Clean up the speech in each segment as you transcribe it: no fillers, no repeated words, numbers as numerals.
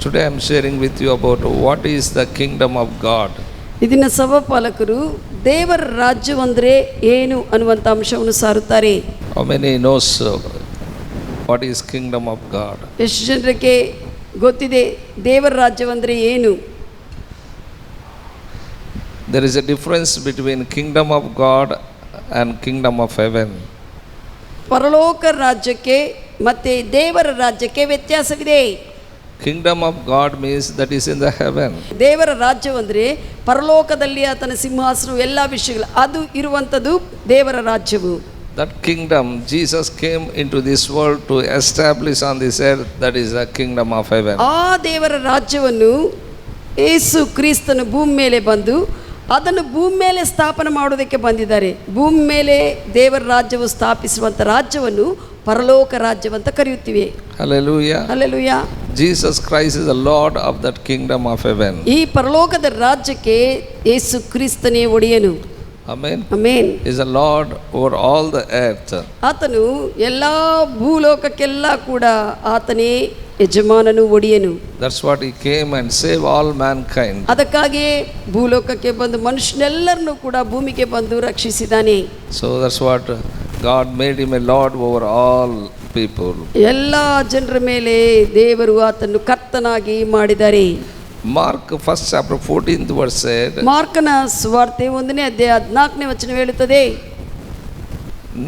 Today I am sharing with you about what is the kingdom of God. ಇದನ್ನ ಸಭಾಪಾಲಕರು ದೇವರ ರಾಜ್ಯವಂದ್ರೆ ಏನು ಅನ್ನುವಂಥ ಅಂಶವನ್ನು ಸಾರುತ್ತಾರೆ. How many knows what is kingdom of God? ಎಷ್ಟು ಜನರಿಗೆ ಗೊತ್ತಿದೆ ದೇವರ ರಾಜ್ಯವಂದ್ರೆ ಏನು? There is a difference between kingdom of God and kingdom of heaven. ಪರಲೋಕ ರಾಜ್ಯಕ್ಕೆ ಮತ್ತೆ ದೇವರ ರಾಜ್ಯಕ್ಕೆ ವ್ಯತ್ಯಾಸವಿದೆ. Kingdom of God means that is in the heaven. ದೇವರ ರಾಜ್ಯವಂದ್ರೆ ಪರಲೋಕದಲ್ಲಿ ಆತನ ಸಿಂಹಾಸನ ಎಲ್ಲ ವಿಷಯಗಳು ಅದು ಇರುವಂಥದ್ದು ದೇವರ ರಾಜ್ಯವು. That kingdom Jesus came into this world to establish on this earth, that is the kingdom of heaven. ಆ ದೇವರ ರಾಜ್ಯವನ್ನು ಯೇಸು ಕ್ರಿಸ್ತನು ಭೂಮಿ ಮೇಲೆ ಬಂದು ಅದನ್ನು ಭೂಮಿ ಮೇಲೆ ಸ್ಥಾಪನೆ ಮಾಡೋದಕ್ಕೆ ಬಂದಿದ್ದಾರೆ. ಭೂಮಿ ಮೇಲೆ ದೇವರ ರಾಜ್ಯವು ಸ್ಥಾಪಿಸುವಂಥ ರಾಜ್ಯವನ್ನು ಪರಲೋಕ ರಾಜ್ಯವಂತ ಕರೆಯುತ್ತೀವಿ. Hallelujah. Hallelujah. Jesus Christ is the Lord of that kingdom of heaven. ಈ ಪರಲೋಕದ ರಾಜ್ಯಕ್ಕೆ ಯೇಸು ಕ್ರಿಸ್ತನೇ ಒಡೆಯನು. Amen. Amen. Is the Lord over all the earth. ಆತನು ಎಲ್ಲ ಭೂಲೋಕಕ್ಕೆಲ್ಲ ಕೂಡ ಆತನೇ ಯಜಮಾನನು, ಒಡೆಯನು. That's what he came and save all mankind. ಅದಕ್ಕಾಗಿಯೇ ಭೂಲೋಕಕ್ಕೆ ಬಂದು ಮನುಷ್ಯನೆಲ್ಲರನ್ನು ಕೂಡ ಭೂಮಿಗೆ ಬಂದು ರಕ್ಷಿಸಿದ್ದಾನೆ. So that's what God made him a Lord over all people. ಎಲ್ಲ ಜನರ ಮೇಲೆ ದೇವರು ಆತನ್ನು ಕರ್ತನಾಗಿ ಮಾಡಿದ್ದಾರೆ. Mark 1st chapter 14th verse said, ಮಾರ್ಕನ ಸುವಾರ್ತೆ 1ನೇ ಅಧ್ಯಾಯ 14ನೇ ವಚನ ಹೇಳುತ್ತದೆ,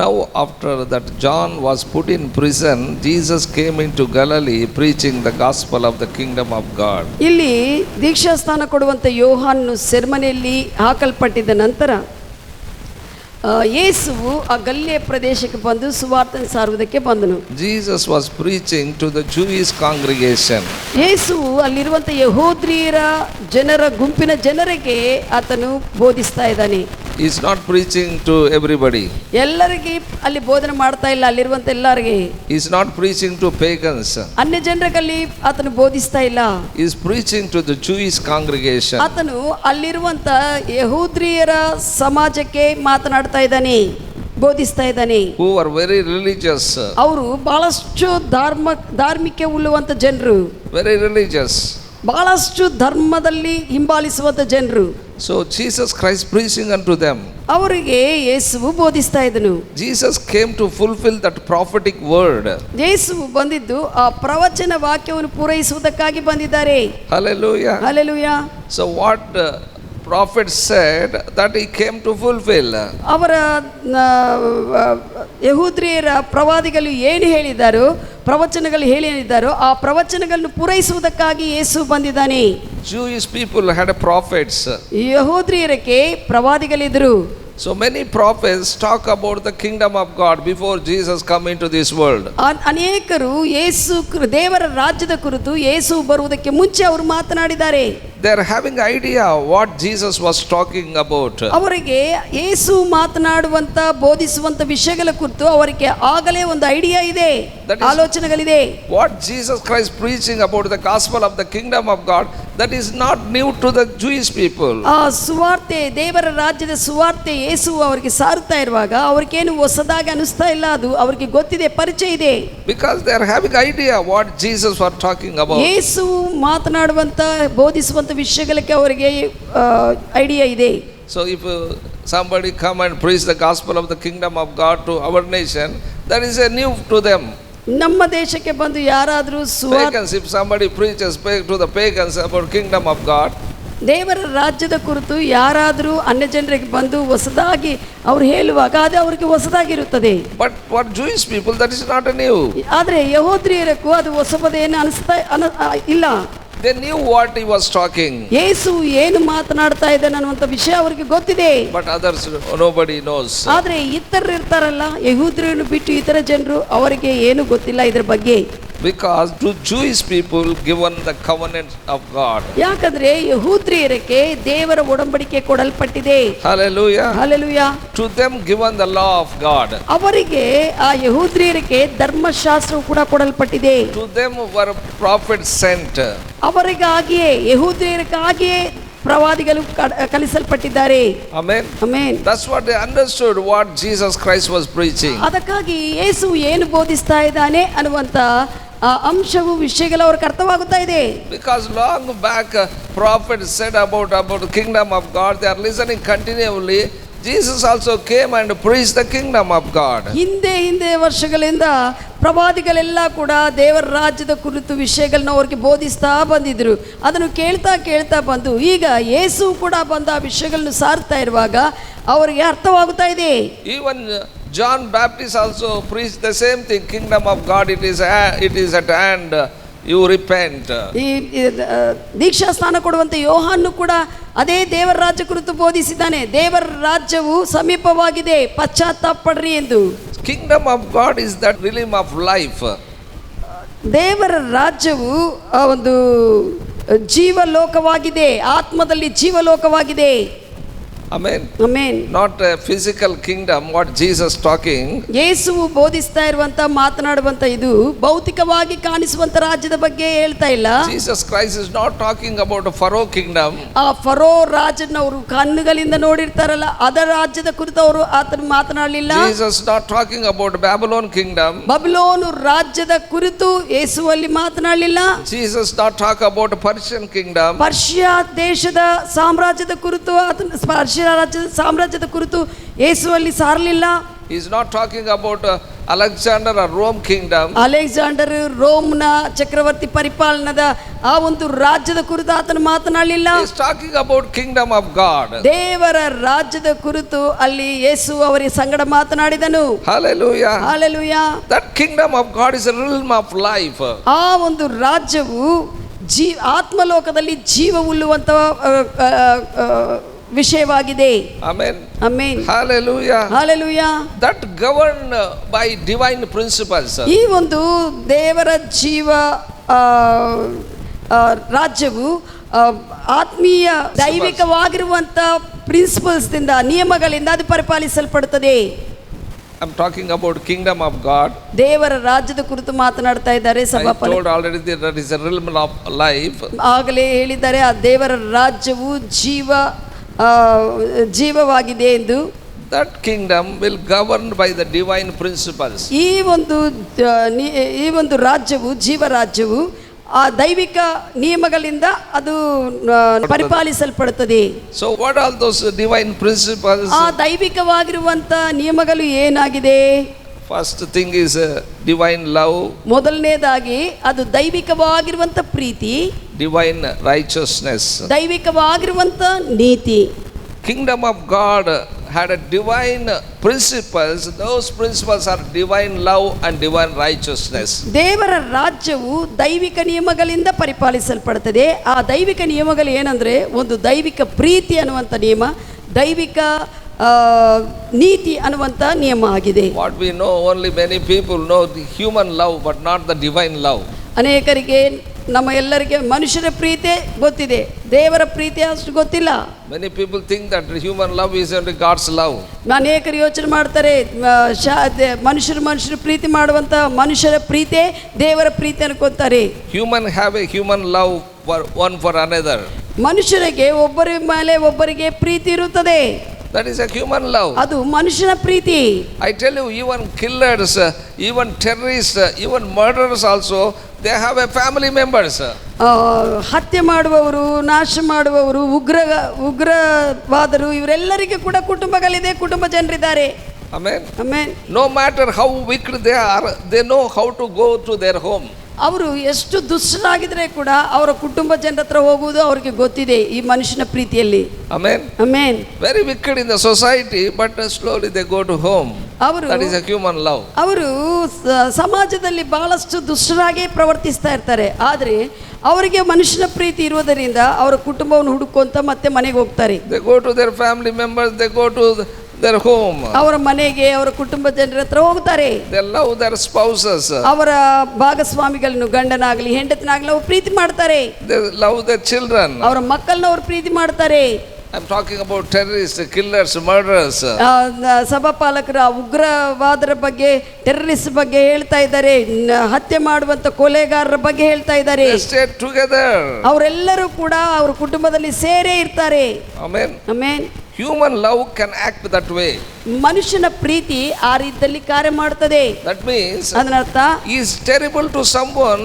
now after that John was put in prison, Jesus came into Galilee preaching the gospel of the kingdom of God. ಇಲ್ಲಿ ದೀಕ್ಷಾಸ್ಥಾನ ಕೊಡುವಂಥ ಯೋಹಾನನು ಸೆರೆಮನೆಯಲ್ಲಿ ಹಾಕಲ್ಪಟ್ಟಿದ್ದ ನಂತರ ಯೇಸುವು ಆ ಗಲಿಲೆಯ ಪ್ರದೇಶಕ್ಕೆ ಬಂದು ಸುವಾರ್ತೆ ಸಾರುವುದಕ್ಕೆ ಬಂದನು. Jesus was preaching to the Jewish congregation. ಯೇಸುವು ಅಲ್ಲಿರುವಂಥ ಯಹೂದ್ಯರ ಜನರ ಗುಂಪಿನ ಜನರಿಗೆ ಆತನು ಬೋಧಿಸ್ತಾ ಇದ್ದಾನೆ. He is not preaching to everybody. ಎಲ್ಲರಿಗೆ ಅಲ್ಲಿ ಬೋಧನೆ ಮಾಡ್ತಾ ಇಲ್ಲ, ಅಲ್ಲಿರುವಂಥ ಎಲ್ಲರಿಗೆ. He is not preaching to pagans. ಅನ್ಯ ಜನರಲ್ಲಿ ಆತನು ಬೋಧಿಸ್ತಾ ಇಲ್ಲ. He is preaching to the Jewish congregation. ಆತನು ಅಲ್ಲಿರುವಂಥ ಯಹೂದ್ಯರ ಸಮಾಜಕ್ಕೆ ಮಾತನಾಡ್ತಾ ಇದ್ದಾನೆ, ಬೋಧಿಸ್ತಾ ಇದ್ದಾನೆ. Who are very religious. ಅವರು ಬಹಳಷ್ಟು ಧಾರ್ಮಿಕ ಉಳ್ಳುವಂಥ ಜನರು, Very religious. ಬಹಳಷ್ಟು ಧರ್ಮದಲ್ಲಿ ಹಿಂಬಾಲಿಸುವಂಥ ಜನರು. So Jesus Christ preaching unto them. ಅವರಿಗೆ ಯೇಸುವು ಬೋಧಿಸ್ತಾ ಇದ್ದನು. Jesus came to fulfill that prophetic word. ಯೇಸುವು ಬಂದಿದ್ದು ಆ ಪ್ರವಚನ ವಾಕ್ಯವನ್ನು ಪೂರೈಸುವುದಕ್ಕಾಗಿ ಬಂದಿದ್ದಾರೆ. Hallelujah. Hallelujah. So what prophet said, that he came to fulfill. ಅವರ ಯಹೂದ್ಯರ ಪ್ರವಾದಿಗಳು ಏನು ಹೇಳಿದ್ದಾರೋ, ಪ್ರವಚನಗಳು ಹೇಳಿದ್ದಾರೋ ಆ ಪ್ರವಚನಗಳನ್ನು ಪೂರೈಸುವುದಕ್ಕಾಗಿ ಯೇಸು ಬಂದಿದ್ದಾನೆ. Jewish people had prophets. ಯಹೂದ್ಯರಕ್ಕೆ ಪ್ರವಾದಿಗಳಿದ್ರು. So many prophets talk about the kingdom of God before Jesus come into this world. ಅನೇಕರು ಯೇಸು ದೇವರ ರಾಜ್ಯದ ಕುರಿತು ಯೇಸು ಬರುವುದಕ್ಕೆ ಮುಂಚೆ ಅವರು ಮಾತನಾಡಿದ್ದಾರೆ. They are having idea what Jesus was talking about. ಅವರಿಗೆ ಯೇಸು ಮಾತನಾಡುವಂತ ಬೋಧಿಸುವಂತ ವಿಷಯಗಳ ಕುರಿತು ಅವರಿಗೆ ಆಗಲೇ ಒಂದು ಐಡಿಯಾ ಇದೆ, ಆಲೋಚನೆಗಳಿದೆ. What Jesus Christ preaching about the gospel of the kingdom of God, that is not new to the Jewish people. ಆ ಸುವಾರ್ತೆ, ದೇವರ ರಾಜ್ಯದ ಸುವಾರ್ತೆ ಯೇಸು ಅವರಿಗೆ ಸಾರುತ್ತಾ ಇರುವಾಗ ಅವ್ರಿಗೇನು ಹೊಸದಾಗಿ ಅನಿಸ್ತಾ ಇಲ್ಲ, ಅದು ಅವರಿಗೆ ಗೊತ್ತಿದೆ, ಪರಿಚಯ ಇದೆ. Because they are having idea what Jesus was talking about. ಯೇಸು ಮಾತನಾಡುವಂತ ಬೋಧಿಸುವಂತ ವಿಷಯಗಳಿಗೆ ಅವರಿಗೆ ಐಡಿಯಾ ಇದೆ. So if somebody come and preach the gospel of the kingdom of God to our nation, that is a new to them. ನಮ್ಮ ದೇಶಕ್ಕೆ ಬಂದು ಯಾರಾದರೂ Pagans, if somebody preaches to the pagans about kingdom of God, ದೇವರ ರಾಜ್ಯದ ಕುರಿತು ಯಾರಾದರೂ ಅನ್ಯ ಜನರಿಗೆ ಬಂದು ಹೊಸದಾಗಿ ಅವ್ರು ಹೇಳುವಾಗ ಅದು ಅವರಿಗೆ ಹೊಸದಾಗಿರುತ್ತದೆ. but for Jewish people that is not a new. ಆದರೆ ಯಹೂದ್ಯರಕ್ಕೂ ಅದು ಹೊಸದೇನು ಅನಿಸ್ತಾ ಇಲ್ಲ. They knew what he was talking. ಯೇಸು ಏನು ಮಾತನಾಡ್ತಾ ಇದ್ದಾನೆ ಅನ್ನುವಂಥ ವಿಷಯ ಅವರಿಗೆ ಗೊತ್ತಿದೆ. But others nobody knows. ಆದರೆ ಇತರರು ಇರ್ತಾರಲ್ಲ, ಯಹೂದ್ಯರನ್ನು ಬಿಟ್ಟು ಇತರ ಜನರು, ಅವರಿಗೆ ಏನು ಗೊತ್ತಿಲ್ಲ ಇದರ ಬಗ್ಗೆ. Because to Jewish people given the covenant of God. ಯಾಕಂದ್ರೆ ಯಹೂದ್ಯರಿಗೆ ದೇವರ ಒಡಂಬಡಿಕೆ ಕೊಡಲ್ಪಟ್ಟಿದೆ. Hallelujah. Hallelujah. To them given the law of God. ಅವರಿಗೆ ಆ ಯಹೂದ್ಯರಿಗೆ ಧರ್ಮಶಾಸ್ತ್ರವು ಕೂಡ ಕೊಡಲ್ಪಟ್ಟಿದೆ. To them were prophets sent. ಅವರಿಗಾಗಿಯೇ, ಯಹೂದ್ಯರಿಗಾಗಿಯೇ ಪ್ರವಾದಿಗಳು ಕಲಿಸಲ್ಪಟ್ಟಿದ್ದಾರೆ. Amen. Amen. That's what they understood what Jesus Christ was preaching. ಅದಕ್ಕಾಗಿ ಯೇಸು ಏನು ಬೋಧಿಸ್ತಾ ಇದ್ದಾನೆ ಅನ್ನುವಂತ ಆ ಅಂಶವು ವಿಷಯಗಳು ಅವ್ರಿಗೆ ಅರ್ಥವಾಗುತ್ತಾ ಇದೆ. Because long back prophets said about the kingdom of God, they are listening continually. Jesus also came and preached the kingdom of God. ಹಿಂದೆ ವರ್ಷಗಳಿಂದ ಪ್ರವಾದಿಗಳೆಲ್ಲ ಕೂಡ ದೇವರ ರಾಜ್ಯದ ಕುರಿತು ವಿಷಯಗಳನ್ನ ಅವ್ರಿಗೆ ಬೋಧಿಸ್ತಾ ಬಂದಿದ್ರು. ಅದನ್ನು ಕೇಳ್ತಾ ಬಂದು ಈಗ ಯೇಸು ಕೂಡ ಬಂದ ಆ ವಿಷಯಗಳನ್ನು ಸಾರ್ತಾ ಇರುವಾಗ ಅವರಿಗೆ ಅರ್ಥವಾಗುತ್ತಾ ಇದೆ. Even John Baptist also preached the same thing. Kingdom of God, it is at hand. You repent. ಈ ದೀಕ್ಷಾ ಸ್ನಾನ ಕೊಡುವಂತ ಯೋಹಾನು ಕೂಡ ಅದೇ ದೇವರ ರಾಜ್ಯ ಕುರಿತು ಬೋಧಿಸಿದ್ದಾನೆ. ದೇವರ ರಾಜ್ಯವು ಸಮೀಪವಾಗಿದೆ, ಪಶ್ಚಾತ್ತಾಪ ಪಡ್ರಿ ಎಂದು. Kingdom of God is that realm of life. ದೇವರ ರಾಜ್ಯವು ಒಂದು ಜೀವಲೋಕವಾಗಿದೆ, ಆತ್ಮದಲ್ಲಿ ಜೀವಲೋಕವಾಗಿದೆ. Amen. Amen. Not a physical kingdom what Jesus talking. ಯೇಸುವು ಬೋಧಿಸ್ತಾ ಇರುವಂತ ಮಾತನಾಡುವಂತ ಇದು ಭೌತಿಕವಾಗಿ ಕಾಣಿಸುವಂತ ರಾಜ್ಯದ ಬಗ್ಗೆ ಹೇಳ್ತಾ ಇಲ್ಲ. Jesus Christ is not talking about a Pharaoh kingdom. ಆ ಫರೋ ರಾಜನ ಅವರು ಕಣ್ಣುಗಳಿಂದ ನೋಡಿರ್ತಾರಲ್ಲ ಅದರ ರಾಜ್ಯದ ಕುರಿತು ಅವರು ಆತನ ಮಾತನಾಡಲಿಲ್ಲ. Jesus is not talking about Babylon kingdom. ಬಬುಲೋನು ರಾಜ್ಯದ ಕುರಿತು ಯೇಸುವಲ್ಲಿ ಮಾತನಾಡಲಿಲ್ಲ. Jesus not talk about Persian kingdom. Persia ದೇಶದ ಸಾಮ್ರಾಜ್ಯದ ಕುರಿತು ಆತನ ಪರ್ಷಿಯಾ ರಾಜ್ಯದ ಸಾಮ್ರಾಜ್ಯದ ಕುರಿತು ಯೇಸುವಲ್ಲಿ ಸಾರಲಿಲ್ಲ. He is not talking about Alexander or Rome kingdom. Alexander ರೋಮ್ನ ಚಕ್ರವರ್ತಿ ಪರಿಪಾಲನದ ಆ ಒಂದು ರಾಜ್ಯದ ಕುರಿತು ಆತನು ಮಾತನಾಡಲಿಲ್ಲ. He is talking about kingdom of God. ದೇವರ ರಾಜ್ಯದ ಕುರಿತು ಅಲ್ಲಿ ಯೇಸು ಅವರ ಸಂಗಡ ಮಾತನಾಡಿದನು. Hallelujah. Hallelujah. That kingdom of God is a realm of life. ಆ ಒಂದು ರಾಜ್ಯವು ಆತ್ಮಲೋಕದಲ್ಲಿ ಜೀವವುಳ್ಳುವಂತ ವಿಷಯವಾಗಿದೆ. Amen. Amen. Hallelujah. Hallelujah. That governed by divine principles. ಈ ಒಂದು ದೇವರ ಜೀವ ರಾಜ್ಯವು ಆತ್ಮೀಯ ದೈವಿಕವಾಗಿರುವಂತ ಪ್ರಿನ್ಸಿಪಲ್ಸ್ ದಿಂದ ನಿಯಮಗಳಿಂದ ಅದು ಪರಿಪಾಲಿಸಲ್ಪಡುತ್ತದೆ. I'm talking about kingdom of God. ದೇವರ ರಾಜ್ಯದ ಕುರಿತು ಮಾತನಾಡ್ತಾ ಇದ್ದಾರೆ ಸಭಾಪತಿ. I told already that is a realm of life. ಆಗಲೇ ಹೇಳಿದ್ದಾರೆ ಆ ದೇವರ ರಾಜ್ಯವು ಜೀವವಾಗಿದೆ ಎಂದು. That kingdom will governed by the divine principles. ಈ ಒಂದು ರಾಜ್ಯವು ಜೀವರಾಜ್ಯವು ಆ ದೈವಿಕ ನಿಯಮಗಳಿಂದ ಅದು ಪರಿಪಾಲಿಸಲ್ಪಡುತ್ತದೆ. So what are those divine principles? ಆ ದೈವಿಕವಾಗಿರುವಂತ ನಿಯಮಗಳು ಏನಾಗಿದೆ? First thing is divine love. ಮೊದಲನೇದಾಗಿ ಅದು ದೈವಿಕವಾಗಿರುವಂತ ಪ್ರೀತಿ, divine righteousness. ದೈವಿಕವಾಗಿರುವಂತ ನೀತಿ. Kingdom of God had a divine principles. Those principles are divine love and divine righteousness. ದೇವರ ರಾಜ್ಯವು ದೈವಿಕ ನಿಯಮಗಳಿಂದ ಪರಿಪಾಲಿಸಲ್ಪಡುತ್ತದೆ. ಆ ದೈವಿಕ ನಿಯಮಗಳು ಏನಂದ್ರೆ ಒಂದು ದೈವಿಕ ಪ್ರೀತಿ ಅನ್ನುವಂಥ ನಿಯಮ, ದೈವಿಕ ನೀತಿ ಅನ್ನುವಂಥ ನಿಯಮ ಆಗಿದೆ. What we know, only many people know the human love but not the divine love. ಅನೇಕರಿಗೆ ನಮ್ಮ ಎಲ್ಲರಿಗೆ ಮನುಷ್ಯರ ಪ್ರೀತಿ ಗೊತ್ತಿದೆ, ದೇವರ ಪ್ರೀತಿ ಅಷ್ಟು ಗೊತ್ತಿಲ್ಲ. Many people think that human love is only God's love. ಅನೇಕರು ಯೋಚನೆ ಮಾಡ್ತಾರೆ ಮನುಷ್ಯರು ಪ್ರೀತಿ ಮಾಡುವಂತ ಮನುಷ್ಯರ ಪ್ರೀತಿ ದೇವರ ಪ್ರೀತಿ ಅನ್ಕೊಂತಾರೆ. Human have a human love for one for another. ಮನುಷ್ಯರಿಗೆ ಒಬ್ಬರ ಮೇಲೆ ಒಬ್ಬರಿಗೆ ಪ್ರೀತಿ ಇರುತ್ತದೆ. That is a human love. ಅದು ಮನುಷ್ಯನ ಪ್ರೀತಿ. I tell you, even killers, even terrorists, even murderers also, they have a family members. ಹತ್ಯೆ ಮಾಡುವವರು, ನಾಶ ಮಾಡುವವರು, ಉಗ್ರವಾದರು ಇವರೆಲ್ಲರಿಗೂ ಕೂಡ ಕುಟುಂಬಗಳಿದೆ, ಕುಟುಂಬ ಜನರಿದ್ದಾರೆ. Amen. Amen. No matter how wicked they are, they know how to go to their home. ಅವರು ಎಷ್ಟು ದುಷ್ಟರಾಗಿದ್ರೆ ಕೂಡ ಅವರ ಕುಟುಂಬ ಜನರ ಹತ್ರ ಹೋಗುವುದು ಅವರಿಗೆ ಗೊತ್ತಿದೆ ಈ ಮನುಷ್ಯನ ಪ್ರೀತಿಯಲ್ಲಿ. Amen. Amen. Very wicked in the society, but slowly they go to home. That is a human love. ಅವರು ಸಮಾಜದಲ್ಲಿ ಬಹಳಷ್ಟು ದುಷ್ಟರಾಗಿ ಪ್ರವರ್ತಿಸ್ತಾ ಇರ್ತಾರೆ, ಆದರೆ ಅವರಿಗೆ ಮನುಷ್ಯನ ಪ್ರೀತಿ ಇರುವುದರಿಂದ ಅವರ ಕುಟುಂಬವನ್ನು ಹುಡುಕೊಂತ ಮತ್ತೆ ಮನೆಗೆ ಹೋಗ್ತಾರೆ. They go to their family members, they go to their home. ಅವರ ಮನೆಗೆ ಅವರ ಕುಟುಂಬ ಜನರ ಹತ್ರ ಹೋಗ್ತಾರೆ. They love their spouses. ಅವರ ಭಾಗಸ್ವಾಮಿಗಳನ್ನು ಗಂಡನಾಗಲಿ ಹೆಂಡತಿನಾಗಲಿ ಅವರು ಪ್ರೀತಿ ಮಾಡ್ತಾರೆ. They love their children. ಅವರ ಮಕ್ಕಳನ್ನ ಅವರು ಪ್ರೀತಿ ಮಾಡ್ತಾರೆ. I'm talking about terrorists, killers, murderers. ಸಭಾಪಾಲಕರು ಉಗ್ರವಾದರ ಬಗ್ಗೆ, ಟೆರರಿಸ್ಟ್ ಬಗ್ಗೆ ಹೇಳ್ತಾ ಇದ್ದಾರೆ, ಹತ್ಯೆ ಮಾಡುವಂತ ಕೊಲೆಗಾರರ ಬಗ್ಗೆ ಹೇಳ್ತಾ ಇದ್ದಾರೆ. They stay together. ಅವರೆಲ್ಲರೂ ಕೂಡ ಅವರ ಕುಟುಂಬದಲ್ಲಿ ಸೇರೇ ಇರ್ತಾರೆ. Amen. Amen. Human love can act that way. ಮನುಷ್ಯನ ಪ್ರೀತಿ ಆ ರೀತಿಯಲ್ಲಿ ಕಾರ್ಯ ಮಾಡುತ್ತದೆ. That means ಅದರರ್ಥ he is terrible to someone,